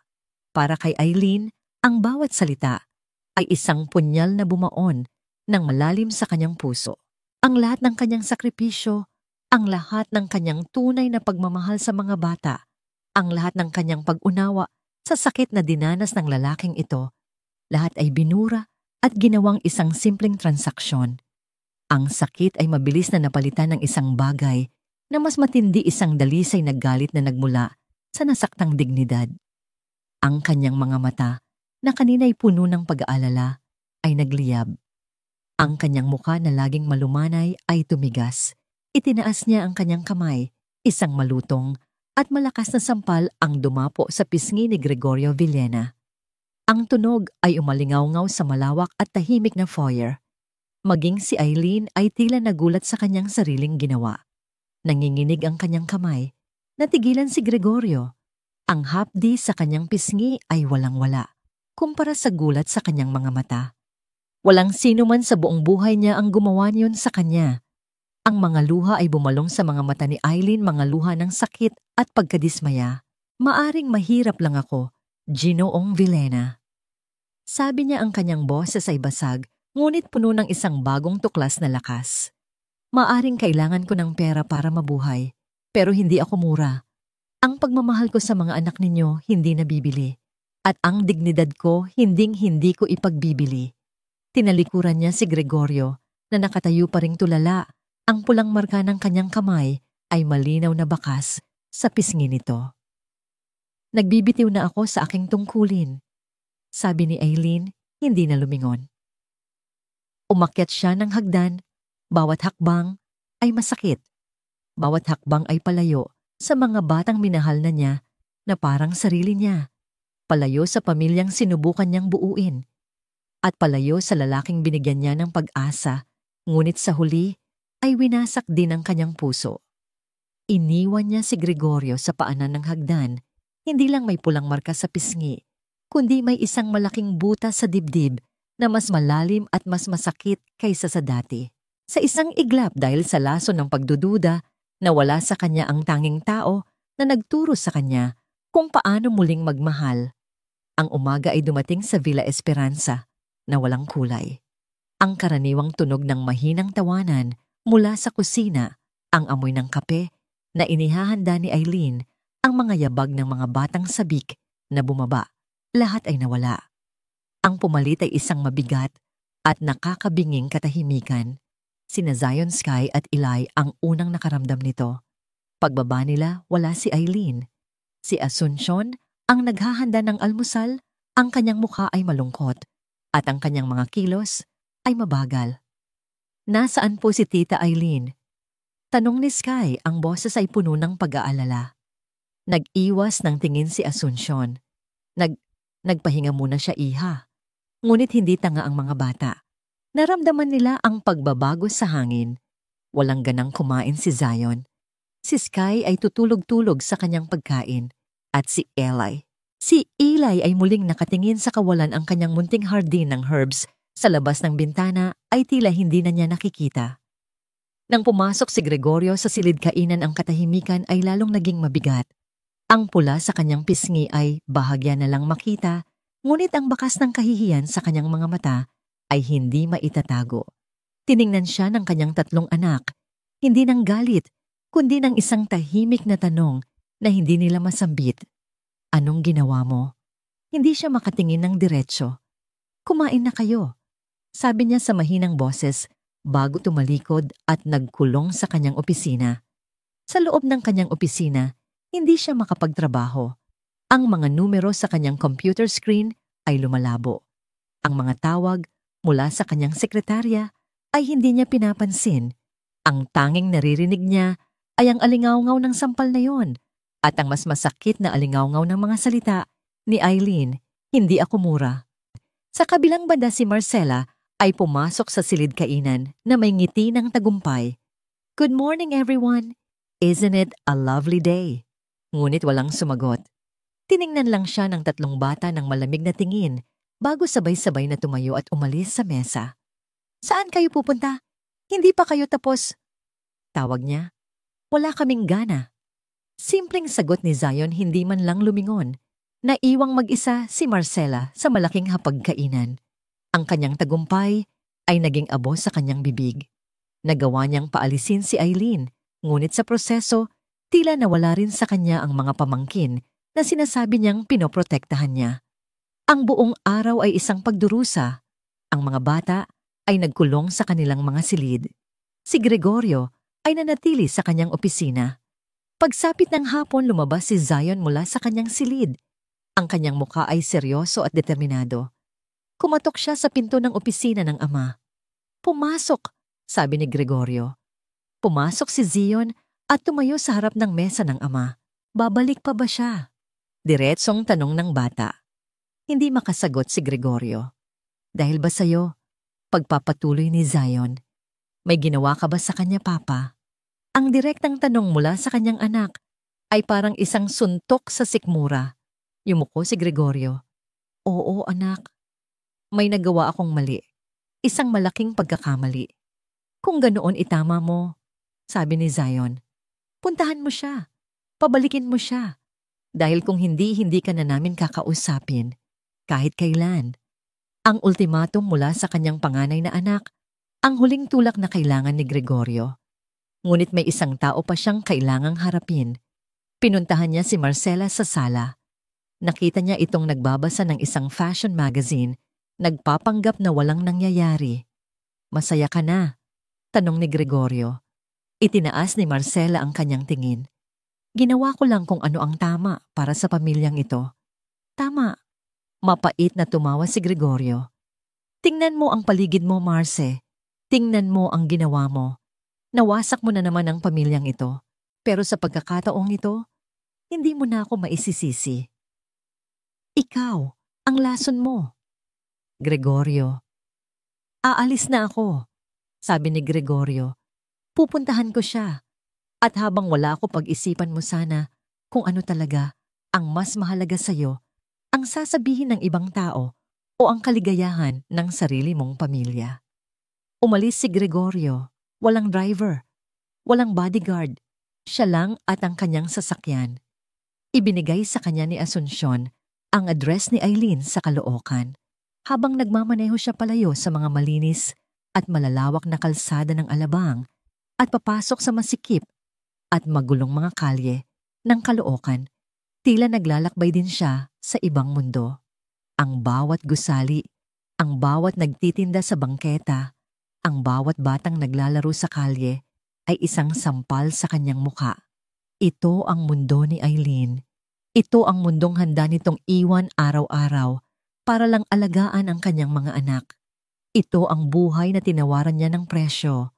Para kay Eileen, ang bawat salita ay isang punyal na bumaon ng malalim sa kanyang puso. Ang lahat ng kanyang sakripisyo, ang lahat ng kanyang tunay na pagmamahal sa mga bata, ang lahat ng kanyang pag-unawa sa sakit na dinanas ng lalaking ito, lahat ay binura at ginawang isang simpleng transaksyon. Ang sakit ay mabilis na napalitan ng isang bagay na mas matindi, isang dalisay na galit na nagmula sa nasaktang dignidad. Ang kanyang mga mata, na kanina'y puno ng pag-aalala, ay nagliyab. Ang kanyang mukha na laging malumanay ay tumigas. Itinaas niya ang kanyang kamay, isang malutong at malakas na sampal ang dumapo sa pisngi ni Gregorio Villena. Ang tunog ay umalingaw-ngaw sa malawak at tahimik na foyer. Maging si Eileen ay tila nagulat sa kanyang sariling ginawa. Nanginginig ang kanyang kamay. Natigilan si Gregorio. Ang hapdi sa kanyang pisngi ay walang-wala, kumpara sa gulat sa kanyang mga mata. Walang sino man sa buong buhay niya ang gumawa niyon sa kanya. Ang mga luha ay bumalong sa mga mata ni Eileen, mga luha ng sakit at pagkadismaya. Maaring mahirap lang ako, Ginoong Villena. Sabi niya, ang kanyang boses ay basag, ngunit puno ng isang bagong tuklas na lakas. Maaring kailangan ko ng pera para mabuhay, pero hindi ako mura. Ang pagmamahal ko sa mga anak ninyo hindi nabibili, at ang dignidad ko hinding-hindi ko ipagbibili. Tinalikuran niya si Gregorio na nakatayo pa ring tulala. Ang pulang marka ng kanyang kamay ay malinaw na bakas sa pisngi nito. Nagbibitiw na ako sa aking tungkulin, sabi ni Eileen, hindi na lumingon. Umakyat siya ng hagdan, bawat hakbang ay masakit. Bawat hakbang ay palayo sa mga batang minahal na niya na parang sarili niya. Palayo sa pamilyang sinubukan niyang buuin. At palayo sa lalaking binigyan niya ng pag-asa, ngunit sa huli ay winasak din ang kanyang puso. Iniwan niya si Gregorio sa paanan ng hagdan, hindi lang may pulang marka sa pisngi, kundi may isang malaking butas sa dibdib na mas malalim at mas masakit kaysa sa dati. Sa isang iglap dahil sa laso ng pagdududa na wala sa kanya ang tanging tao na nagturo sa kanya kung paano muling magmahal. Ang umaga ay dumating sa Villa Esperanza na walang kulay. Ang karaniwang tunog ng mahinang tawanan mula sa kusina, ang amoy ng kape na inihahanda ni Eileen, ang mga yabag ng mga batang sabik na bumaba. Lahat ay nawala. Ang pumalit ay isang mabigat at nakakabinging katahimikan. Sina Zion Sky at Eli ang unang nakaramdam nito. Pagbaba nila, wala si Eileen. Si Asuncion ang naghahanda ng almusal, ang kanyang mukha ay malungkot at ang kanyang mga kilos ay mabagal. Nasaan po si Tita Eileen? Tanong ni Sky, ang boses ay puno ng pag-aalala. Nag-iwas ng tingin si Asuncion. Nagpahinga muna siya, iha. Ngunit hindi tanga ang mga bata. Naramdaman nila ang pagbabago sa hangin. Walang ganang kumain si Zion. Si Sky ay tutulog-tulog sa kanyang pagkain. At si Eli. Si Eli ay muling nakatingin sa kawalan, ang kanyang munting hardin ng herbs sa labas ng bintana ay tila hindi na niya nakikita. Nang pumasok si Gregorio sa silid kainan, ang katahimikan ay lalong naging mabigat. Ang pula sa kanyang pisngi ay bahagya na lang makita, ngunit ang bakas ng kahihiyan sa kanyang mga mata ay hindi maitatago. Tiningnan siya ng kanyang tatlong anak, hindi ng galit, kundi ng isang tahimik na tanong na hindi nila masambit. Anong ginawa mo? Hindi siya makatingin ng diretsyo. Kumain na kayo, sabi niya sa mahinang boses bago tumalikod at nagkulong sa kanyang opisina. Sa loob ng kanyang opisina, hindi siya makapagtrabaho. Ang mga numero sa kanyang computer screen ay lumalabo. Ang mga tawag mula sa kanyang sekretarya ay hindi niya pinapansin. Ang tanging naririnig niya ay ang alingawngaw ng sampal na yon at ang mas masakit na alingawngaw ng mga salita ni Eileen, "Hindi ako mura." Sa kabilang banda, si Marcela ay pumasok sa silid kainan na may ngiti ng tagumpay. "Good morning, everyone. Isn't it a lovely day?" Ngunit walang sumagot. Tiningnan lang siya ng tatlong bata ng malamig na tingin bago sabay-sabay na tumayo at umalis sa mesa. "Saan kayo pupunta? Hindi pa kayo tapos?" Tawag niya. "Wala kaming gana." Simpleng sagot ni Zion, hindi man lang lumingon. Naiwang mag-isa si Marcela sa malaking hapagkainan. Ang kanyang tagumpay ay naging abo sa kanyang bibig. Nagawa niyang paalisin si Eileen, ngunit sa proseso, tila nawala rin sa kanya ang mga pamangkin na sinasabi niyang pinoprotektahan niya. Ang buong araw ay isang pagdurusa. Ang mga bata ay nagkulong sa kanilang mga silid. Si Gregorio ay nanatili sa kanyang opisina. Pagsapit ng hapon, lumabas si Zion mula sa kanyang silid. Ang kanyang mukha ay seryoso at determinado. Kumatok siya sa pinto ng opisina ng ama. "Pumasok," sabi ni Gregorio. Pumasok si Zion at tumayo sa harap ng mesa ng ama. Babalik pa ba siya? Diretsong tanong ng bata. Hindi makasagot si Gregorio. "Dahil ba sa'yo?" Pagpapatuloy ni Zion. "May ginawa ka ba sa kanya, Papa?" Ang direktang tanong mula sa kanyang anak ay parang isang suntok sa sikmura. Yumuko si Gregorio. "Oo, anak. May nagawa akong mali. Isang malaking pagkakamali." "Kung ganoon, itama mo," sabi ni Zion. "Puntahan mo siya. Pabalikin mo siya. Dahil kung hindi ka na namin kakausapin. Kahit kailan." Ang ultimatum mula sa kanyang panganay na anak, ang huling tulak na kailangan ni Gregorio. Ngunit may isang tao pa siyang kailangang harapin. Pinuntahan niya si Marcela sa sala. Nakita niya itong nagbabasa ng isang fashion magazine, nagpapanggap na walang nangyayari. "Masaya ka na?" tanong ni Gregorio. Itinaas ni Marcela ang kanyang tingin. "Ginawa ko lang kung ano ang tama para sa pamilyang ito." "Tama." Mapait na tumawa si Gregorio. "Tingnan mo ang paligid mo, Marce. Tingnan mo ang ginawa mo. Nawasak mo na naman ang pamilyang ito. Pero sa pagkakataong ito, hindi mo na ako maisisisi. Ikaw, ang lason mo." "Gregorio." "Aalis na ako," sabi ni Gregorio. "Pupuntahan ko siya. At habang wala ako, pag-isipan mo sana kung ano talaga ang mas mahalaga sa'yo, ang sasabihin ng ibang tao o ang kaligayahan ng sarili mong pamilya." Umalis si Gregorio. Walang driver. Walang bodyguard. Siya lang at ang kanyang sasakyan. Ibinigay sa kanya ni Asuncion ang address ni Eileen sa Caloocan habang nagmamaneho siya palayo sa mga malinis at malalawak na kalsada ng Alabang at papasok sa masikip at magulong mga kalye ng Caloocan. Tila naglalakbay din siya sa ibang mundo. Ang bawat gusali, ang bawat nagtitinda sa bangketa, ang bawat batang naglalaro sa kalye ay isang sampal sa kanyang muka. Ito ang mundo ni Eileen. Ito ang mundong handa nitong iwan araw-araw para lang alagaan ang kanyang mga anak. Ito ang buhay na tinawaran niya ng presyo.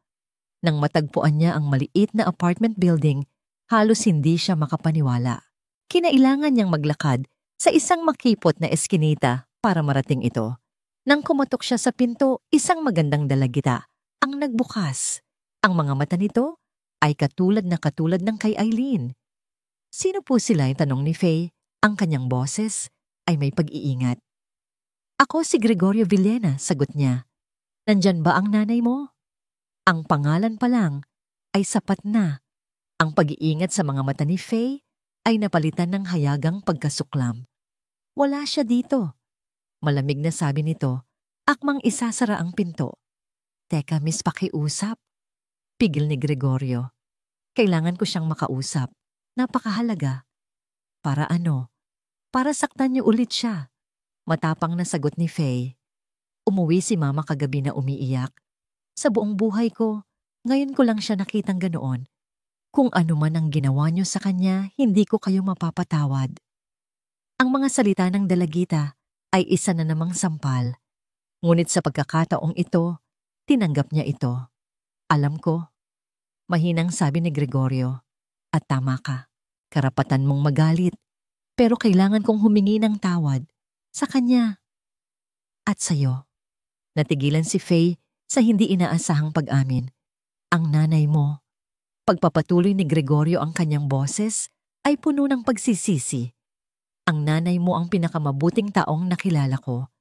Nang matagpuan niya ang maliit na apartment building, halos hindi siya makapaniwala. Kinailangan niyang maglakad sa isang makipot na eskinita para marating ito. Nang kumatok siya sa pinto, isang magandang dalagita ang nagbukas. Ang mga mata nito ay katulad ng kay Eileen. Sino po sila? Tanong ni Faye. Ang kanyang boses ay may pag-iingat. Ako si Gregorio Villena, sagot niya. Nandyan ba ang nanay mo? Ang pangalan pa lang ay sapat na. Ang pag-iingat sa mga mata ni Faye ay napalitan ng hayagang pagkasuklam. Wala siya dito. Malamig na sabi nito, akmang isasara ang pinto. Teka, miss, pakiusap. Pigil ni Gregorio. Kailangan ko siyang makausap. Napakahalaga. Para ano? Para saktan niyo ulit siya. Matapang na sagot ni Faye. Umuwi si mama kagabi na umiiyak. Sa buong buhay ko, ngayon ko lang siya nakitang ganoon. Kung ano man ang ginawa niyo sa kanya, hindi ko kayo mapapatawad. Ang mga salita ng dalagita ay isa na namang sampal. Ngunit sa pagkakataong ito, tinanggap niya ito. Alam ko, mahinang sabi ni Gregorio. At tama ka, karapatan mong magalit. Pero kailangan kong humingi ng tawad sa kanya at sa'yo. Natigilan si Faye sa hindi inaasahang pag-amin. Ang nanay mo. Pagpapatuloy ni Gregorio ang kanyang boses ay puno ng pagsisisi. Ang nanay mo ang pinakamabuting taong nakilala ko.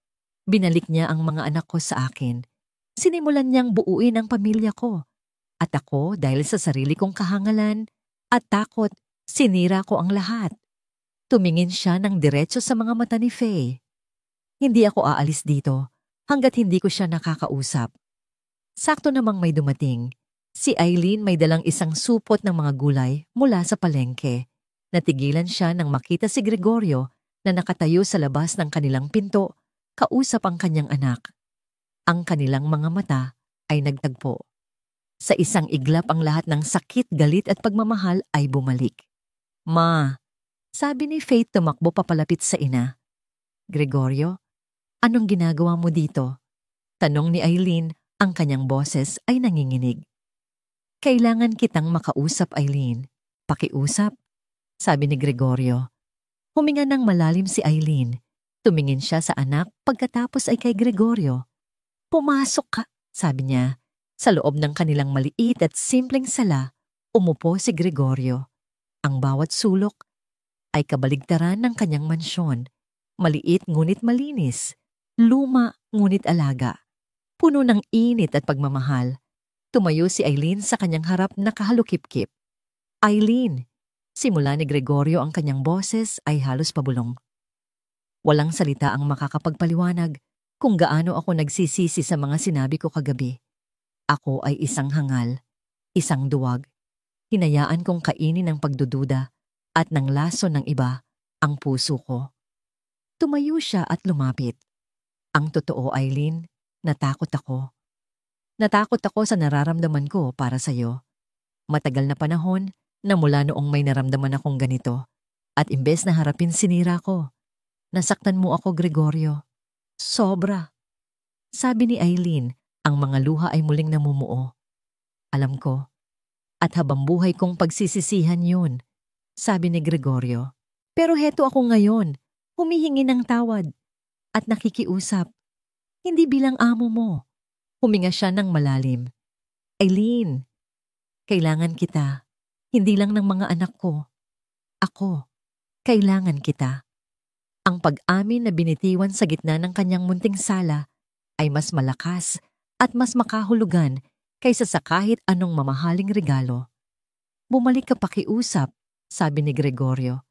Binalik niya ang mga anak ko sa akin. Sinimulan niyang buuin ang pamilya ko. At ako, dahil sa sarili kong kahangalan at takot, sinira ko ang lahat. Tumingin siya ng diretso sa mga mata ni Faye. Hindi ako aalis dito hanggat hindi ko siya nakakausap. Sakto namang may dumating. Si Eileen may dalang isang supot ng mga gulay mula sa palengke. Natigilan siya nang makita si Gregorio na nakatayo sa labas ng kanilang pinto, kausap ang kanyang anak. Ang kanilang mga mata ay nagtagpo. Sa isang iglap ang lahat ng sakit, galit at pagmamahal ay bumalik. Ma, sabi ni Faith tumakbo papalapit sa ina. Gregorio, anong ginagawa mo dito? Tanong ni Eileen, ang kanyang boses ay nanginginig. Kailangan kitang makausap, Eileen. Pakiusap, sabi ni Gregorio. Huminga ng malalim si Eileen. Tumingin siya sa anak pagkatapos ay kay Gregorio. Pumasok ka, sabi niya. Sa loob ng kanilang maliit at simpleng sala, umupo si Gregorio. Ang bawat sulok ay kabaligtaran ng kanyang mansyon. Maliit ngunit malinis. Luma ngunit alaga. Puno ng init at pagmamahal. Tumayo si Eileen sa kanyang harap na kahalukip-kip. Eileen, simula ni Gregorio ang kanyang boses ay halos pabulong. Walang salita ang makakapagpaliwanag kung gaano ako nagsisisi sa mga sinabi ko kagabi. Ako ay isang hangal, isang duwag. Hinayaan kong kainin ng pagdududa at ng laso ng iba ang puso ko. Tumayo siya at lumapit. Ang totoo, Eileen, natakot ako. Natakot ako sa nararamdaman ko para sa'yo. Matagal na panahon na mula noong may naramdaman akong ganito. At imbes na harapin, sinira ko. Nasaktan mo ako, Gregorio. Sobra. Sabi ni Eileen, ang mga luha ay muling namumuo. Alam ko. At habang buhay kong pagsisisihan yun, sabi ni Gregorio. Pero heto ako ngayon, humihingi ng tawad at nakikiusap. Hindi bilang amo mo. Huminga siya ng malalim. Eileen, kailangan kita. Hindi lang ng mga anak ko. Ako, kailangan kita. Ang pag-amin na binitiwan sa gitna ng kanyang munting sala ay mas malakas at mas makahulugan kaysa sa kahit anong mamahaling regalo. Bumalik ka pakiusap, sabi ni Gregorio.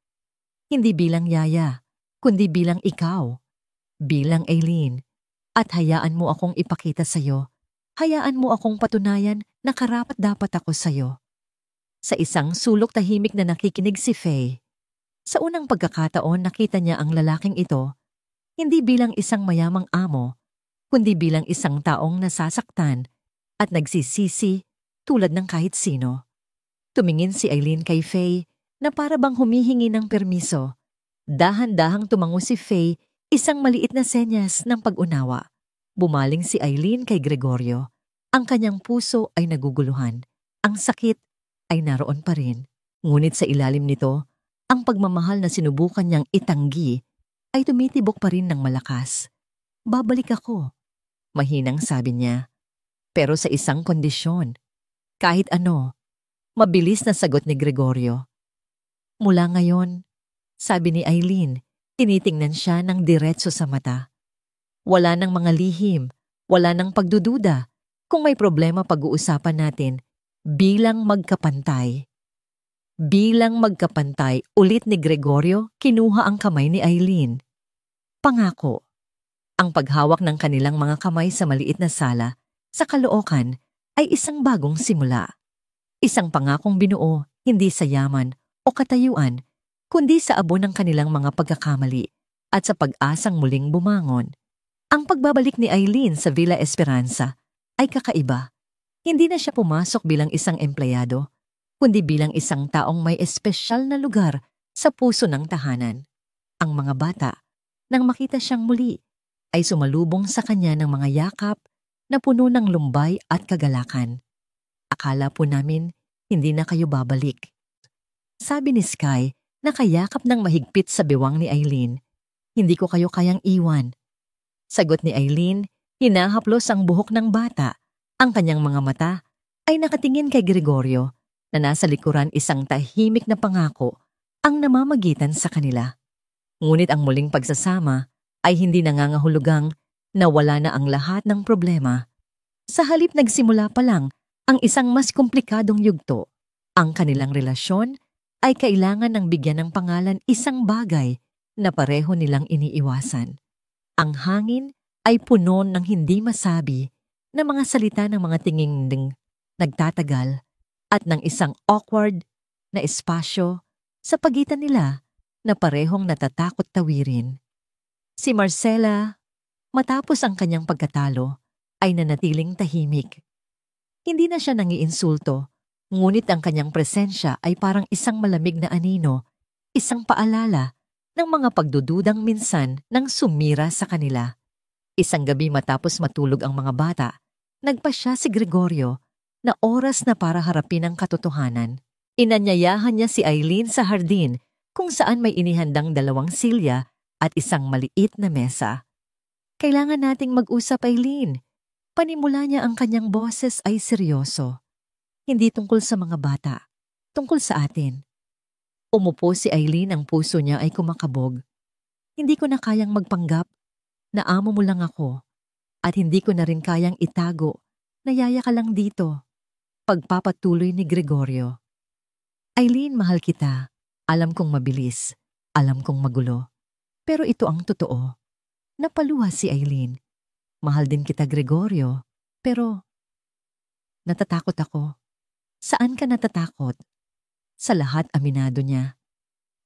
Hindi bilang yaya, kundi bilang ikaw, bilang Aileen. At hayaan mo akong ipakita sa'yo. Hayaan mo akong patunayan na karapat-dapat ako sa'yo. Sa isang sulok tahimik na nakikinig si Faye. Sa unang pagkakataon nakita niya ang lalaking ito, hindi bilang isang mayamang amo, kundi bilang isang taong nasasaktan at nagsisisi tulad ng kahit sino. Tumingin si Aileen kay Faye na para bang humihingi ng permiso. Dahan-dahang tumango si Faye, isang maliit na senyas ng pag-unawa. Bumaling si Aileen kay Gregorio. Ang kanyang puso ay naguguluhan. Ang sakit ay naroon pa rin. Ngunit sa ilalim nito, ang pagmamahal na sinubukan niyang itanggi ay tumitibok pa rin ng malakas. Babalik ako, mahinang sabi niya. Pero sa isang kondisyon, kahit ano, mabilis na sagot ni Gregorio. Mula ngayon, sabi ni Aileen, tinitingnan siya ng diretso sa mata. Wala nang mga lihim, wala nang pagdududa. Kung may problema pag-uusapan natin, bilang magkapantay. Bilang magkapantay, ulit ni Gregorio, kinuha ang kamay ni Aileen. Pangako. Ang paghawak ng kanilang mga kamay sa maliit na sala, sa Caloocan, ay isang bagong simula. Isang pangakong binuo, hindi sa yaman o katayuan, kundi sa abo ng kanilang mga pagkakamali at sa pag-asang muling bumangon. Ang pagbabalik ni Aileen sa Villa Esperanza ay kakaiba. Hindi na siya pumasok bilang isang empleyado, kundi bilang isang taong may espesyal na lugar sa puso ng tahanan. Ang mga bata, nang makita siyang muli, ay sumalubong sa kanya ng mga yakap na puno ng lumbay at kagalakan. Akala po namin hindi na kayo babalik. Sabi ni Sky, nakayakap ng mahigpit sa bewang ni Aileen. Hindi ko kayo kayang iwan. Sagot ni Aileen, hinahaplos ang buhok ng bata. Ang kanyang mga mata ay nakatingin kay Gregorio na nasa likuran isang tahimik na pangako ang namamagitan sa kanila. Ngunit ang muling pagsasama ay hindi nangangahulugang na wala na ang lahat ng problema. Sa halip nagsimula pa lang ang isang mas komplikadong yugto. Ang kanilang relasyon ay kailangan ng bigyan ng pangalan isang bagay na pareho nilang iniiwasan. Ang hangin ay puno ng hindi masabi na mga salita ng mga tinging nagtatagal at ng isang awkward na espasyo sa pagitan nila na parehong natatakot tawirin. Si Marcela, matapos ang kanyang pagkatalo, ay nanatiling tahimik. Hindi na siya nangiinsulto, ngunit ang kanyang presensya ay parang isang malamig na anino, isang paalala ng mga pagdududang minsan nang sumira sa kanila. Isang gabi matapos matulog ang mga bata, nagpasya si Gregorio na oras na para harapin ang katotohanan. Inanyayahan niya si Aileen sa hardin kung saan may inihandang 2 silya at isang maliit na mesa. Kailangan nating mag-usap, Aileen. Panimula niya ang kanyang boses ay seryoso. Hindi tungkol sa mga bata, tungkol sa atin. Umupo si Aileen, ang puso niya ay kumakabog. Hindi ko na kayang magpanggap na amo mo lang ako at hindi ko na rin kayang itago na yaya ka lang dito. Pagpapatuloy ni Gregorio. Aileen, mahal kita. Alam kong mabilis. Alam kong magulo. Pero ito ang totoo. Napaluha si Aileen. Mahal din kita, Gregorio. Pero natatakot ako. Saan ka natatakot? Sa lahat aminado niya.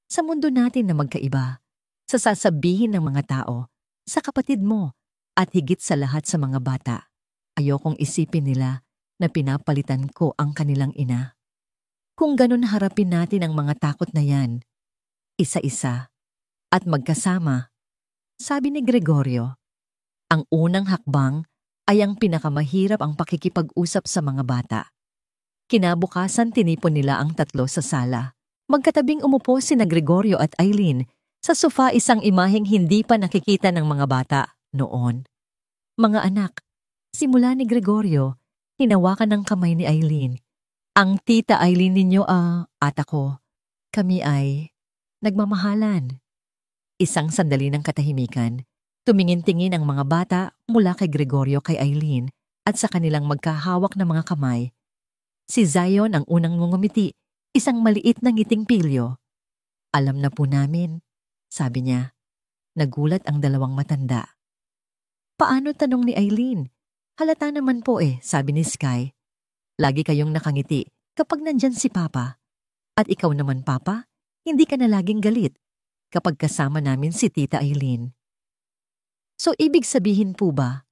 Sa mundo natin na magkaiba. Sa sasabihin ng mga tao. Sa kapatid mo. At higit sa lahat sa mga bata. Ayokong isipin nila na pinapalitan ko ang kanilang ina. Kung ganun harapin natin ang mga takot na yan, isa-isa, at magkasama, sabi ni Gregorio, ang unang hakbang ay ang pinakamahirap ang pakikipag-usap sa mga bata. Kinabukasan tinipon nila ang 3 sa sala. Magkatabing umupo sina Gregorio at Aileen sa sofa, isang imaheng hindi pa nakikita ng mga bata noon. Mga anak, simula ni Gregorio, hinawakan ng kamay ni Aileen. Ang tita Aileen ninyo at ako, kami ay nagmamahalan. Isang sandali ng katahimikan, tumingin-tingin ang mga bata mula kay Gregorio kay Aileen at sa kanilang magkahawak na mga kamay. Si Zion ang unang ngumiti, isang maliit na ngiting pilyo. Alam na po namin, sabi niya. Nagulat ang dalawang matanda. Paano, tanong ni Eileen? Halata naman po sabi ni Sky. Lagi kayong nakangiti kapag nandyan si Papa. At ikaw naman, Papa, hindi ka na laging galit kapag kasama namin si Tita Eileen. So ibig sabihin po ba,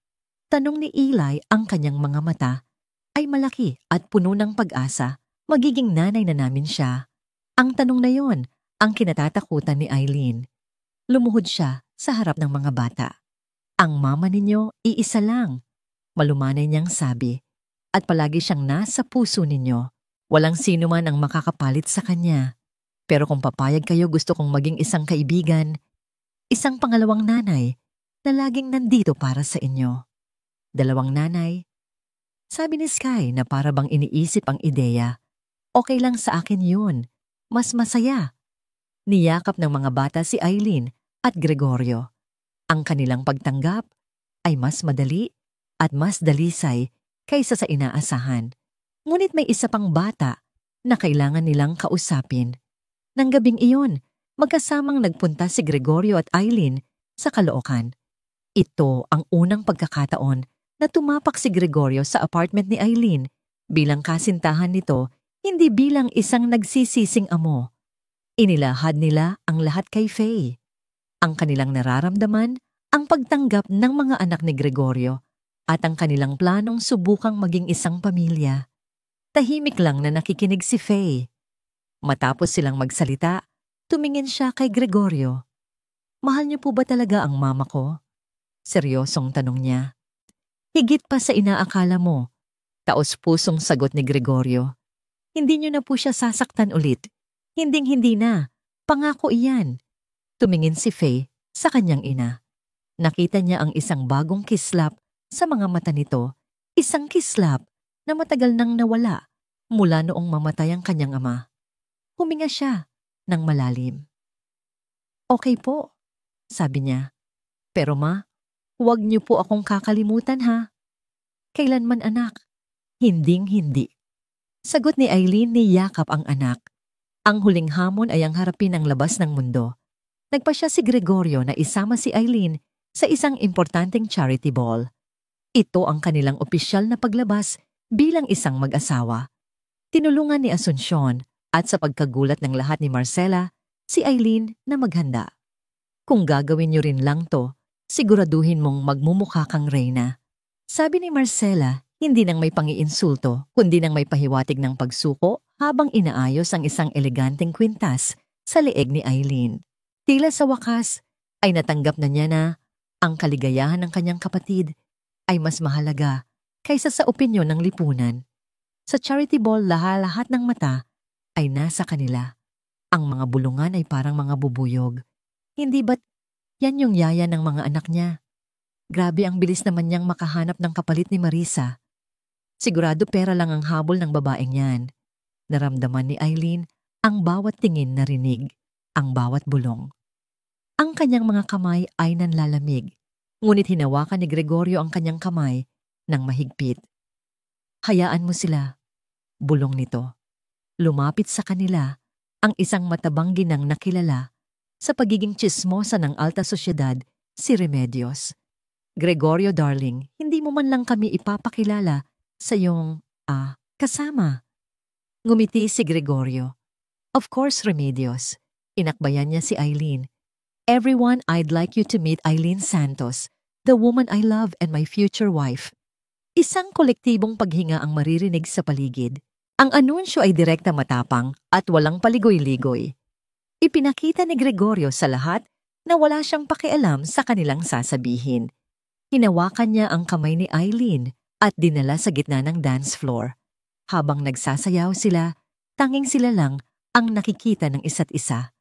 tanong ni Eli, ang kanyang mga mata ay malaki at puno ng pag-asa, magiging nanay na namin siya. Ang tanong na yon ang kinatatakutan ni Eileen. Lumuhod siya sa harap ng mga bata. Ang mama ninyo, iisa lang. Malumanay niyang sabi. At palagi siyang nasa puso ninyo. Walang sino man ang makakapalit sa kanya. Pero kung papayag kayo, gusto kong maging isang kaibigan, isang pangalawang nanay na laging nandito para sa inyo. Dalawang nanay? Sabi ni Sky na para bang iniisip ang ideya. Okay lang sa akin yun. Mas masaya. Niyakap ng mga bata si Eileen at Gregorio. Ang kanilang pagtanggap ay mas madali at mas dalisay kaysa sa inaasahan. Ngunit may isa pang bata na kailangan nilang kausapin. Nang gabing iyon, magkasamang nagpunta si Gregorio at Eileen sa Caloocan. Ito ang unang pagkakataon na tumapak si Gregorio sa apartment ni Eileen bilang kasintahan nito, hindi bilang isang nagsisising amo. Inilahad nila ang lahat kay Faye. Ang kanilang nararamdaman, ang pagtanggap ng mga anak ni Gregorio at ang kanilang planong subukang maging isang pamilya. Tahimik lang na nakikinig si Faye. Matapos silang magsalita, tumingin siya kay Gregorio. Mahal niyo po ba talaga ang mama ko? Seryosong tanong niya. Higit pa sa inaakala mo. Taos-pusong sagot ni Gregorio. Hindi niyo na po siya sasaktan ulit. Hinding-hindi na. Pangako iyan. Tumingin si Faye sa kanyang ina. Nakita niya ang isang bagong kislap sa mga mata nito. Isang kislap na matagal nang nawala mula noong mamatay ang kanyang ama. Huminga siya ng malalim. Okay po, sabi niya. Pero ma, huwag niyo po akong kakalimutan ha. Kailanman anak? Hinding-hindi. Sagot ni Eileen, niyakap ang anak. Ang huling hamon ay ang harapin ang labas ng mundo. Nagpasya si Gregorio na isama si Eileen sa isang importanteng charity ball. Ito ang kanilang opisyal na paglabas bilang isang mag-asawa. Tinulungan ni Asuncion at sa pagkagulat ng lahat ni Marcela, si Eileen na maghanda. Kung gagawin niyo rin lang to, siguraduhin mong magmumukha kang reyna. Sabi ni Marcela, hindi nang may pangiinsulto, kundi nang may pahiwatig ng pagsuko habang inaayos ang isang eleganteng kwintas sa leeg ni Eileen. Tila sa wakas ay natanggap na niya na ang kaligayahan ng kanyang kapatid ay mas mahalaga kaysa sa opinyon ng lipunan. Sa charity ball, lahat ng mata ay nasa kanila. Ang mga bulungan ay parang mga bubuyog. Hindi ba't yan yung yaya ng mga anak niya? Grabe, ang bilis naman niyang makahanap ng kapalit ni Marisa. Sigurado pera lang ang habol ng babaeng yan. Naramdaman ni Eileen ang bawat tingin na rinig, ang bawat bulong. Ang kanyang mga kamay ay nanlalamig, ngunit hinawakan ni Gregorio ang kanyang kamay ng mahigpit. Hayaan mo sila, bulong nito. Lumapit sa kanila ang isang matabang ginang na kilala sa pagiging tsismosa ng alta sosyedad, si Remedios. Gregorio darling, hindi mo man lang kami ipapakilala sa iyong, kasama. Ngumiti si Gregorio. Of course, Remedios. Inakbayan niya si Eileen. Everyone, I'd like you to meet Eileen Santos, the woman I love and my future wife. Isang kolektibong paghinga ang maririnig sa paligid. Ang anunsyo ay direkta matapang at walang paligoy-ligoy. Ipinakita ni Gregorio sa lahat na wala siyang pakialam sa kanilang sasabihin. Hinawakan niya ang kamay ni Eileen at dinala sa gitna ng dance floor. Habang nagsasayaw sila, tanging sila lang ang nakikita ng isa't isa.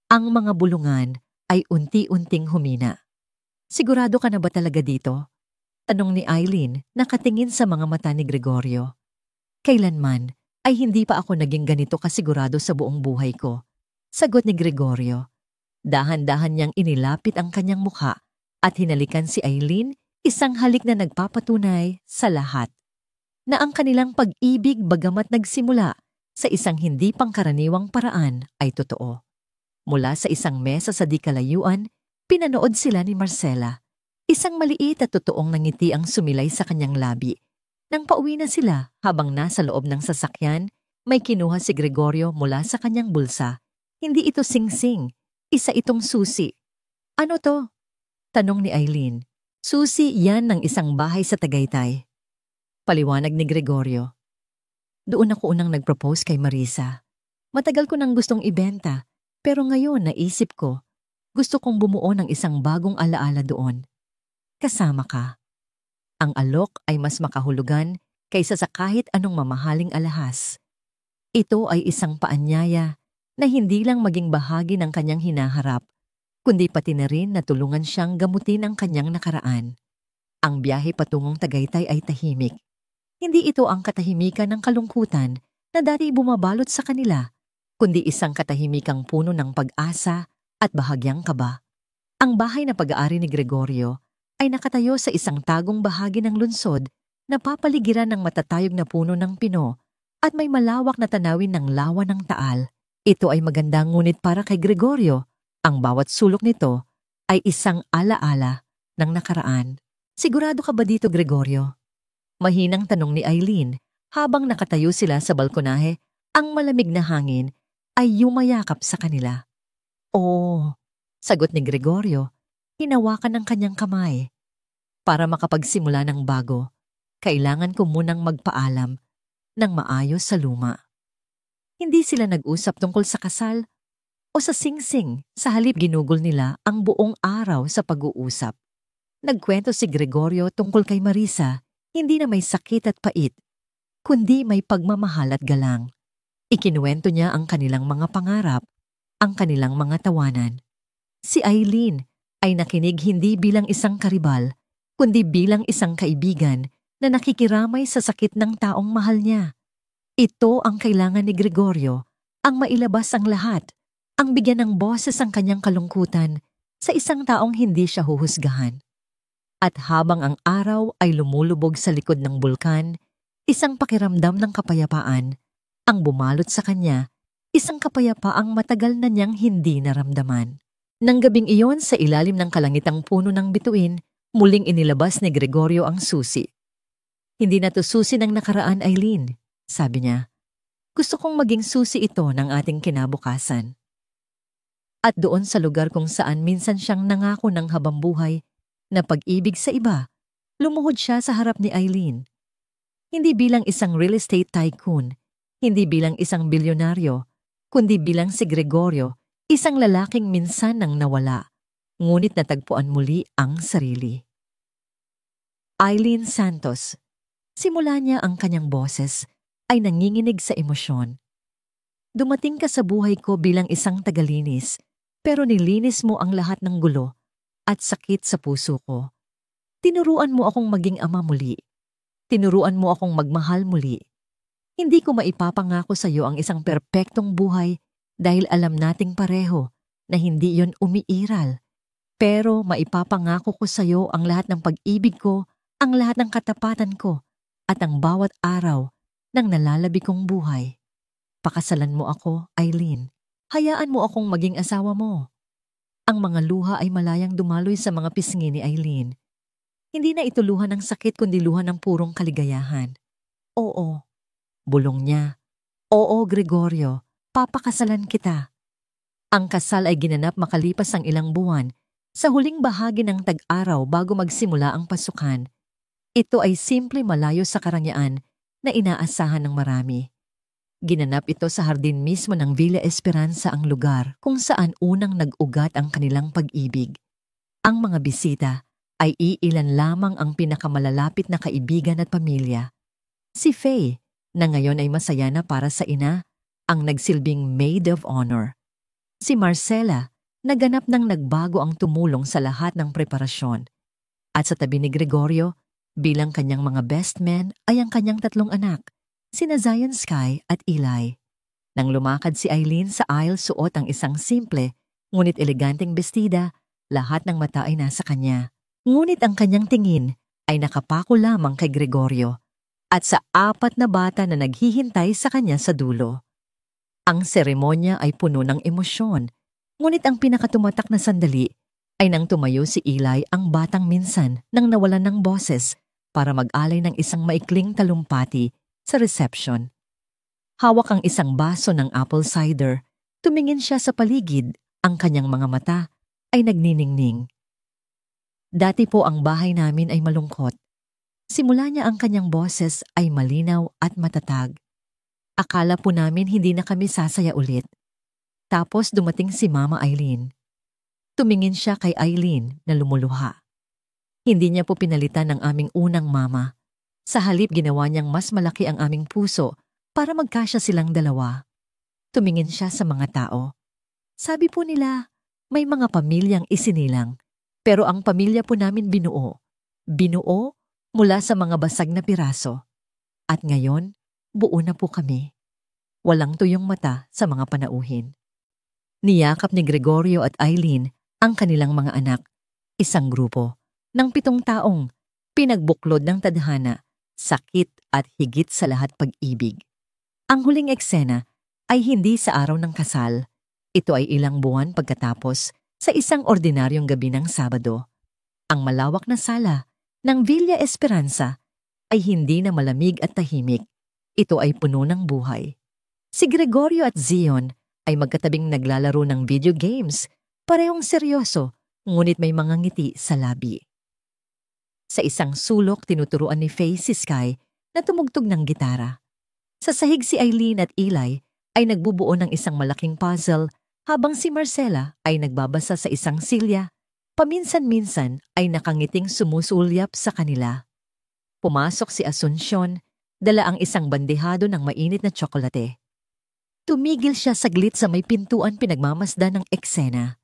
Ang mga bulungan ay unti-unting humina. Sigurado ka na ba talaga dito? Tanong ni Eileen, nakatingin sa mga mata ni Gregorio. Kailanman ay hindi pa ako naging ganito kasigurado sa buong buhay ko. Sagot ni Gregorio. Dahan-dahan niyang inilapit ang kanyang mukha at hinalikan si Eileen, isang halik na nagpapatunay sa lahat na ang kanilang pag-ibig bagamat nagsimula sa isang hindi pangkaraniwang paraan ay totoo. Mula sa isang mesa sa di kalayuan, pinanood sila ni Marcela. Isang maliit at totoong nangiti ang sumilay sa kanyang labi. Nang pauwi na sila, habang nasa loob ng sasakyan, may kinuha si Gregorio mula sa kanyang bulsa. Hindi ito singsing, isa itong susi. Ano to? Tanong ni Eileen. Susi yan ng isang bahay sa Tagaytay. Paliwanag ni Gregorio. Doon ako unang nag-propose kay Marisa. Matagal ko nang gustong ibenta, pero ngayon naisip ko, gusto kong bumuo ng isang bagong alaala doon. Kasama ka. Ang alok ay mas makahulugan kaysa sa kahit anong mamahaling alahas. Ito ay isang paanyaya na hindi lang maging bahagi ng kanyang hinaharap, kundi pati na rin na tulungan siyang gamutin ang kanyang nakaraan. Ang biyahe patungong Tagaytay ay tahimik. Hindi ito ang katahimikan ng kalungkutan na dati bumabalot sa kanila, kundi isang katahimikang puno ng pag-asa at bahagyang kaba. Ang bahay na pag-aari ni Gregorio ay nakatayo sa isang tagong bahagi ng lungsod na papaligiran ng matatayog na puno ng pino at may malawak na tanawin ng lawa ng Taal. Ito ay maganda ngunit para kay Gregorio, ang bawat sulok nito ay isang alaala ng nakaraan. Sigurado ka ba dito, Gregorio? Mahinang tanong ni Eileen habang nakatayo sila sa balkonahe, ang malamig na hangin ay yumayakap sa kanila. Oo, sagot ni Gregorio. Hinawakan ng kanyang kamay. Para makapagsimula ng bago, kailangan ko munang magpaalam ng maayos sa luma. Hindi sila nag-usap tungkol sa kasal o sa singsing, sa halip ginugol nila ang buong araw sa pag-uusap. Nagkwento si Gregorio tungkol kay Marisa, hindi na may sakit at pait, kundi may pagmamahal at galang. Ikinuwento niya ang kanilang mga pangarap, ang kanilang mga tawanan. Si Eileen ay nakinig hindi bilang isang karibal, kundi bilang isang kaibigan na nakikiramay sa sakit ng taong mahal niya. Ito ang kailangan ni Gregorio, ang mailabas ang lahat, ang bigyan ng boses ang kanyang kalungkutan sa isang taong hindi siya huhusgahan. At habang ang araw ay lumulubog sa likod ng bulkan, isang pakiramdam ng kapayapaan ang bumalot sa kanya, isang kapayapaang matagal na niyang hindi naramdaman. Nang gabing iyon sa ilalim ng kalangitang puno ng bituin, muling inilabas ni Gregorio ang susi. Hindi na to susi ng nakaraan, Eileen, sabi niya. Gusto kong maging susi ito ng ating kinabukasan. At doon sa lugar kung saan minsan siyang nangako ng habambuhay na pag-ibig sa iba, lumuhod siya sa harap ni Eileen. Hindi bilang isang real estate tycoon, hindi bilang isang bilyonaryo, kundi bilang si Gregorio, isang lalaking minsan nang nawala, ngunit natagpuan muli ang sarili. Eileen Santos. Simula niya ang kanyang boses ay nanginginig sa emosyon. Dumating ka sa buhay ko bilang isang tagalinis, pero nilinis mo ang lahat ng gulo at sakit sa puso ko. Tinuruan mo akong maging ama muli. Tinuruan mo akong magmahal muli. Hindi ko maipapangako sa iyo ang isang perpektong buhay dahil alam nating pareho na hindi yon umiiral. Pero maipapangako ko sa iyo ang lahat ng pag-ibig ko, ang lahat ng katapatan ko, at ang bawat araw ng nalalabi kong buhay. Pakasalan mo ako, Eileen. Hayaan mo akong maging asawa mo. Ang mga luha ay malayang dumaloy sa mga pisngi ni Eileen. Hindi na ito luha ng sakit kundi luha ng purong kaligayahan. Oo, bulong niya. Oo, Gregorio. Papakasalan kita. Ang kasal ay ginanap makalipas ang ilang buwan sa huling bahagi ng tag-araw bago magsimula ang pasukan. Ito ay simple malayo sa karangyaan na inaasahan ng marami. Ginanap ito sa hardin mismo ng Villa Esperanza, ang lugar kung saan unang nag-ugat ang kanilang pag-ibig. Ang mga bisita ay iilan lamang ang pinakamalalapit na kaibigan at pamilya. Si Faye, na ngayon ay masaya na para sa ina, ang nagsilbing maid of honor. Si Marcela, naganap nang nagbago ang tumulong sa lahat ng preparasyon. At sa tabi ni Gregorio, bilang kanyang mga best men ay ang kanyang tatlong anak, sina Zion, Sky at Eli. Nang lumakad si Eileen sa aisle suot ang isang simple, ngunit eleganteng bestida, lahat ng mata ay nasa kanya. Ngunit ang kanyang tingin ay nakapako lamang kay Gregorio at sa 4 na bata na naghihintay sa kanya sa dulo. Ang seremonya ay puno ng emosyon. Ngunit ang pinakatumatak na sandali ay nang tumayo si Eli, ang batang minsan nang nawalan ng boses, para mag-alay ng isang maikling talumpati sa reception. Hawak ang isang baso ng apple cider, tumingin siya sa paligid, ang kanyang mga mata ay nagniningning. Dati po ang bahay namin ay malungkot. Simula niya ang kanyang boses ay malinaw at matatag. Akala po namin hindi na kami sasaya ulit. Tapos dumating si Mama Eileen. Tumingin siya kay Eileen na lumuluha. Hindi niya po pinalitan ng aming unang mama. Sa halip ginawa niyang mas malaki ang aming puso para magkasya silang dalawa. Tumingin siya sa mga tao. Sabi po nila, may mga pamilyang isinilang, pero ang pamilya po namin binuo. Binuo mula sa mga basag na piraso. At ngayon, buo na po kami. Walang tuyong mata sa mga panauhin. Niyakap ni Gregorio at Eileen ang kanilang mga anak, isang grupo ng 7 taong pinagbuklod ng tadhana, sakit at higit sa lahat pag-ibig. Ang huling eksena ay hindi sa araw ng kasal. Ito ay ilang buwan pagkatapos, sa isang ordinaryong gabi ng Sabado. Ang malawak na sala ng Villa Esperanza ay hindi na malamig at tahimik. Ito ay puno ng buhay. Si Gregorio at Zion ay magkatabing naglalaro ng video games, parehong seryoso, ngunit may mga ngiti sa labi. Sa isang sulok, tinuturuan ni Faye si Sky na tumugtog ng gitara. Sa sahig, si Eileen at Eli ay nagbubuo ng isang malaking puzzle, habang si Marcela ay nagbabasa sa isang silya. Paminsan-minsan ay nakangiting sumusulyap sa kanila. Pumasok si Asuncion, dala ang isang bandehado ng mainit na tsokolate. Tumigil siya saglit sa may pintuan, pinagmamasdan ng eksena.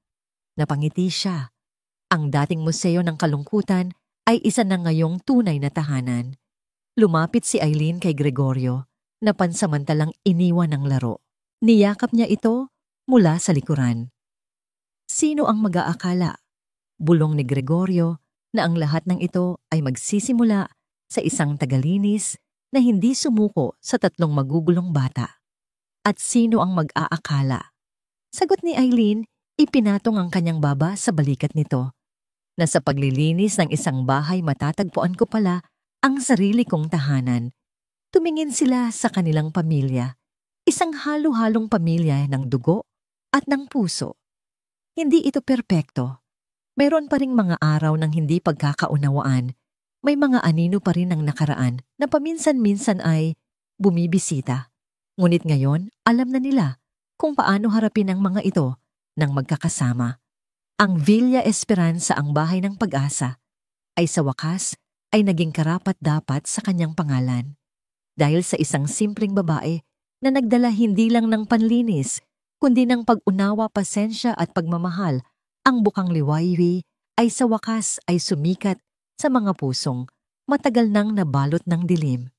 Napangiti siya. Ang dating museo ng kalungkutan ay isa na ngayong tunay na tahanan. Lumapit si Eileen kay Gregorio, na pansamantalang iniwan ng laro. Niyakap niya ito mula sa likuran. Sino ang mag-aakala? Bulong ni Gregorio na ang lahat ng ito ay magsisimula sa isang tagalinis na hindi sumuko sa 3 magugulong bata. At sino ang mag-aakala? Sagot ni Eileen, ipinatong ang kanyang baba sa balikat nito, na sa paglilinis ng isang bahay matatagpuan ko pala ang sarili kong tahanan. Tumingin sila sa kanilang pamilya, isang halo-halong pamilya ng dugo at ng puso. Hindi ito perpekto. Mayroon pa ring mga araw ng hindi pagkakaunawaan. May mga anino pa rin ng nakaraan na paminsan-minsan ay bumibisita. Ngunit ngayon, alam na nila kung paano harapin ang mga ito nang magkakasama. Ang Villa Esperanza, ang bahay ng pag-asa, ay sa wakas ay naging karapat-dapat sa kanyang pangalan. Dahil sa isang simpleng babae na nagdala hindi lang ng panlinis, kundi ng pag-unawa, pasensya at pagmamahal, ang bukang liwayway ay sa wakas ay sumikat sa mga pusong matagal nang nabalot ng dilim.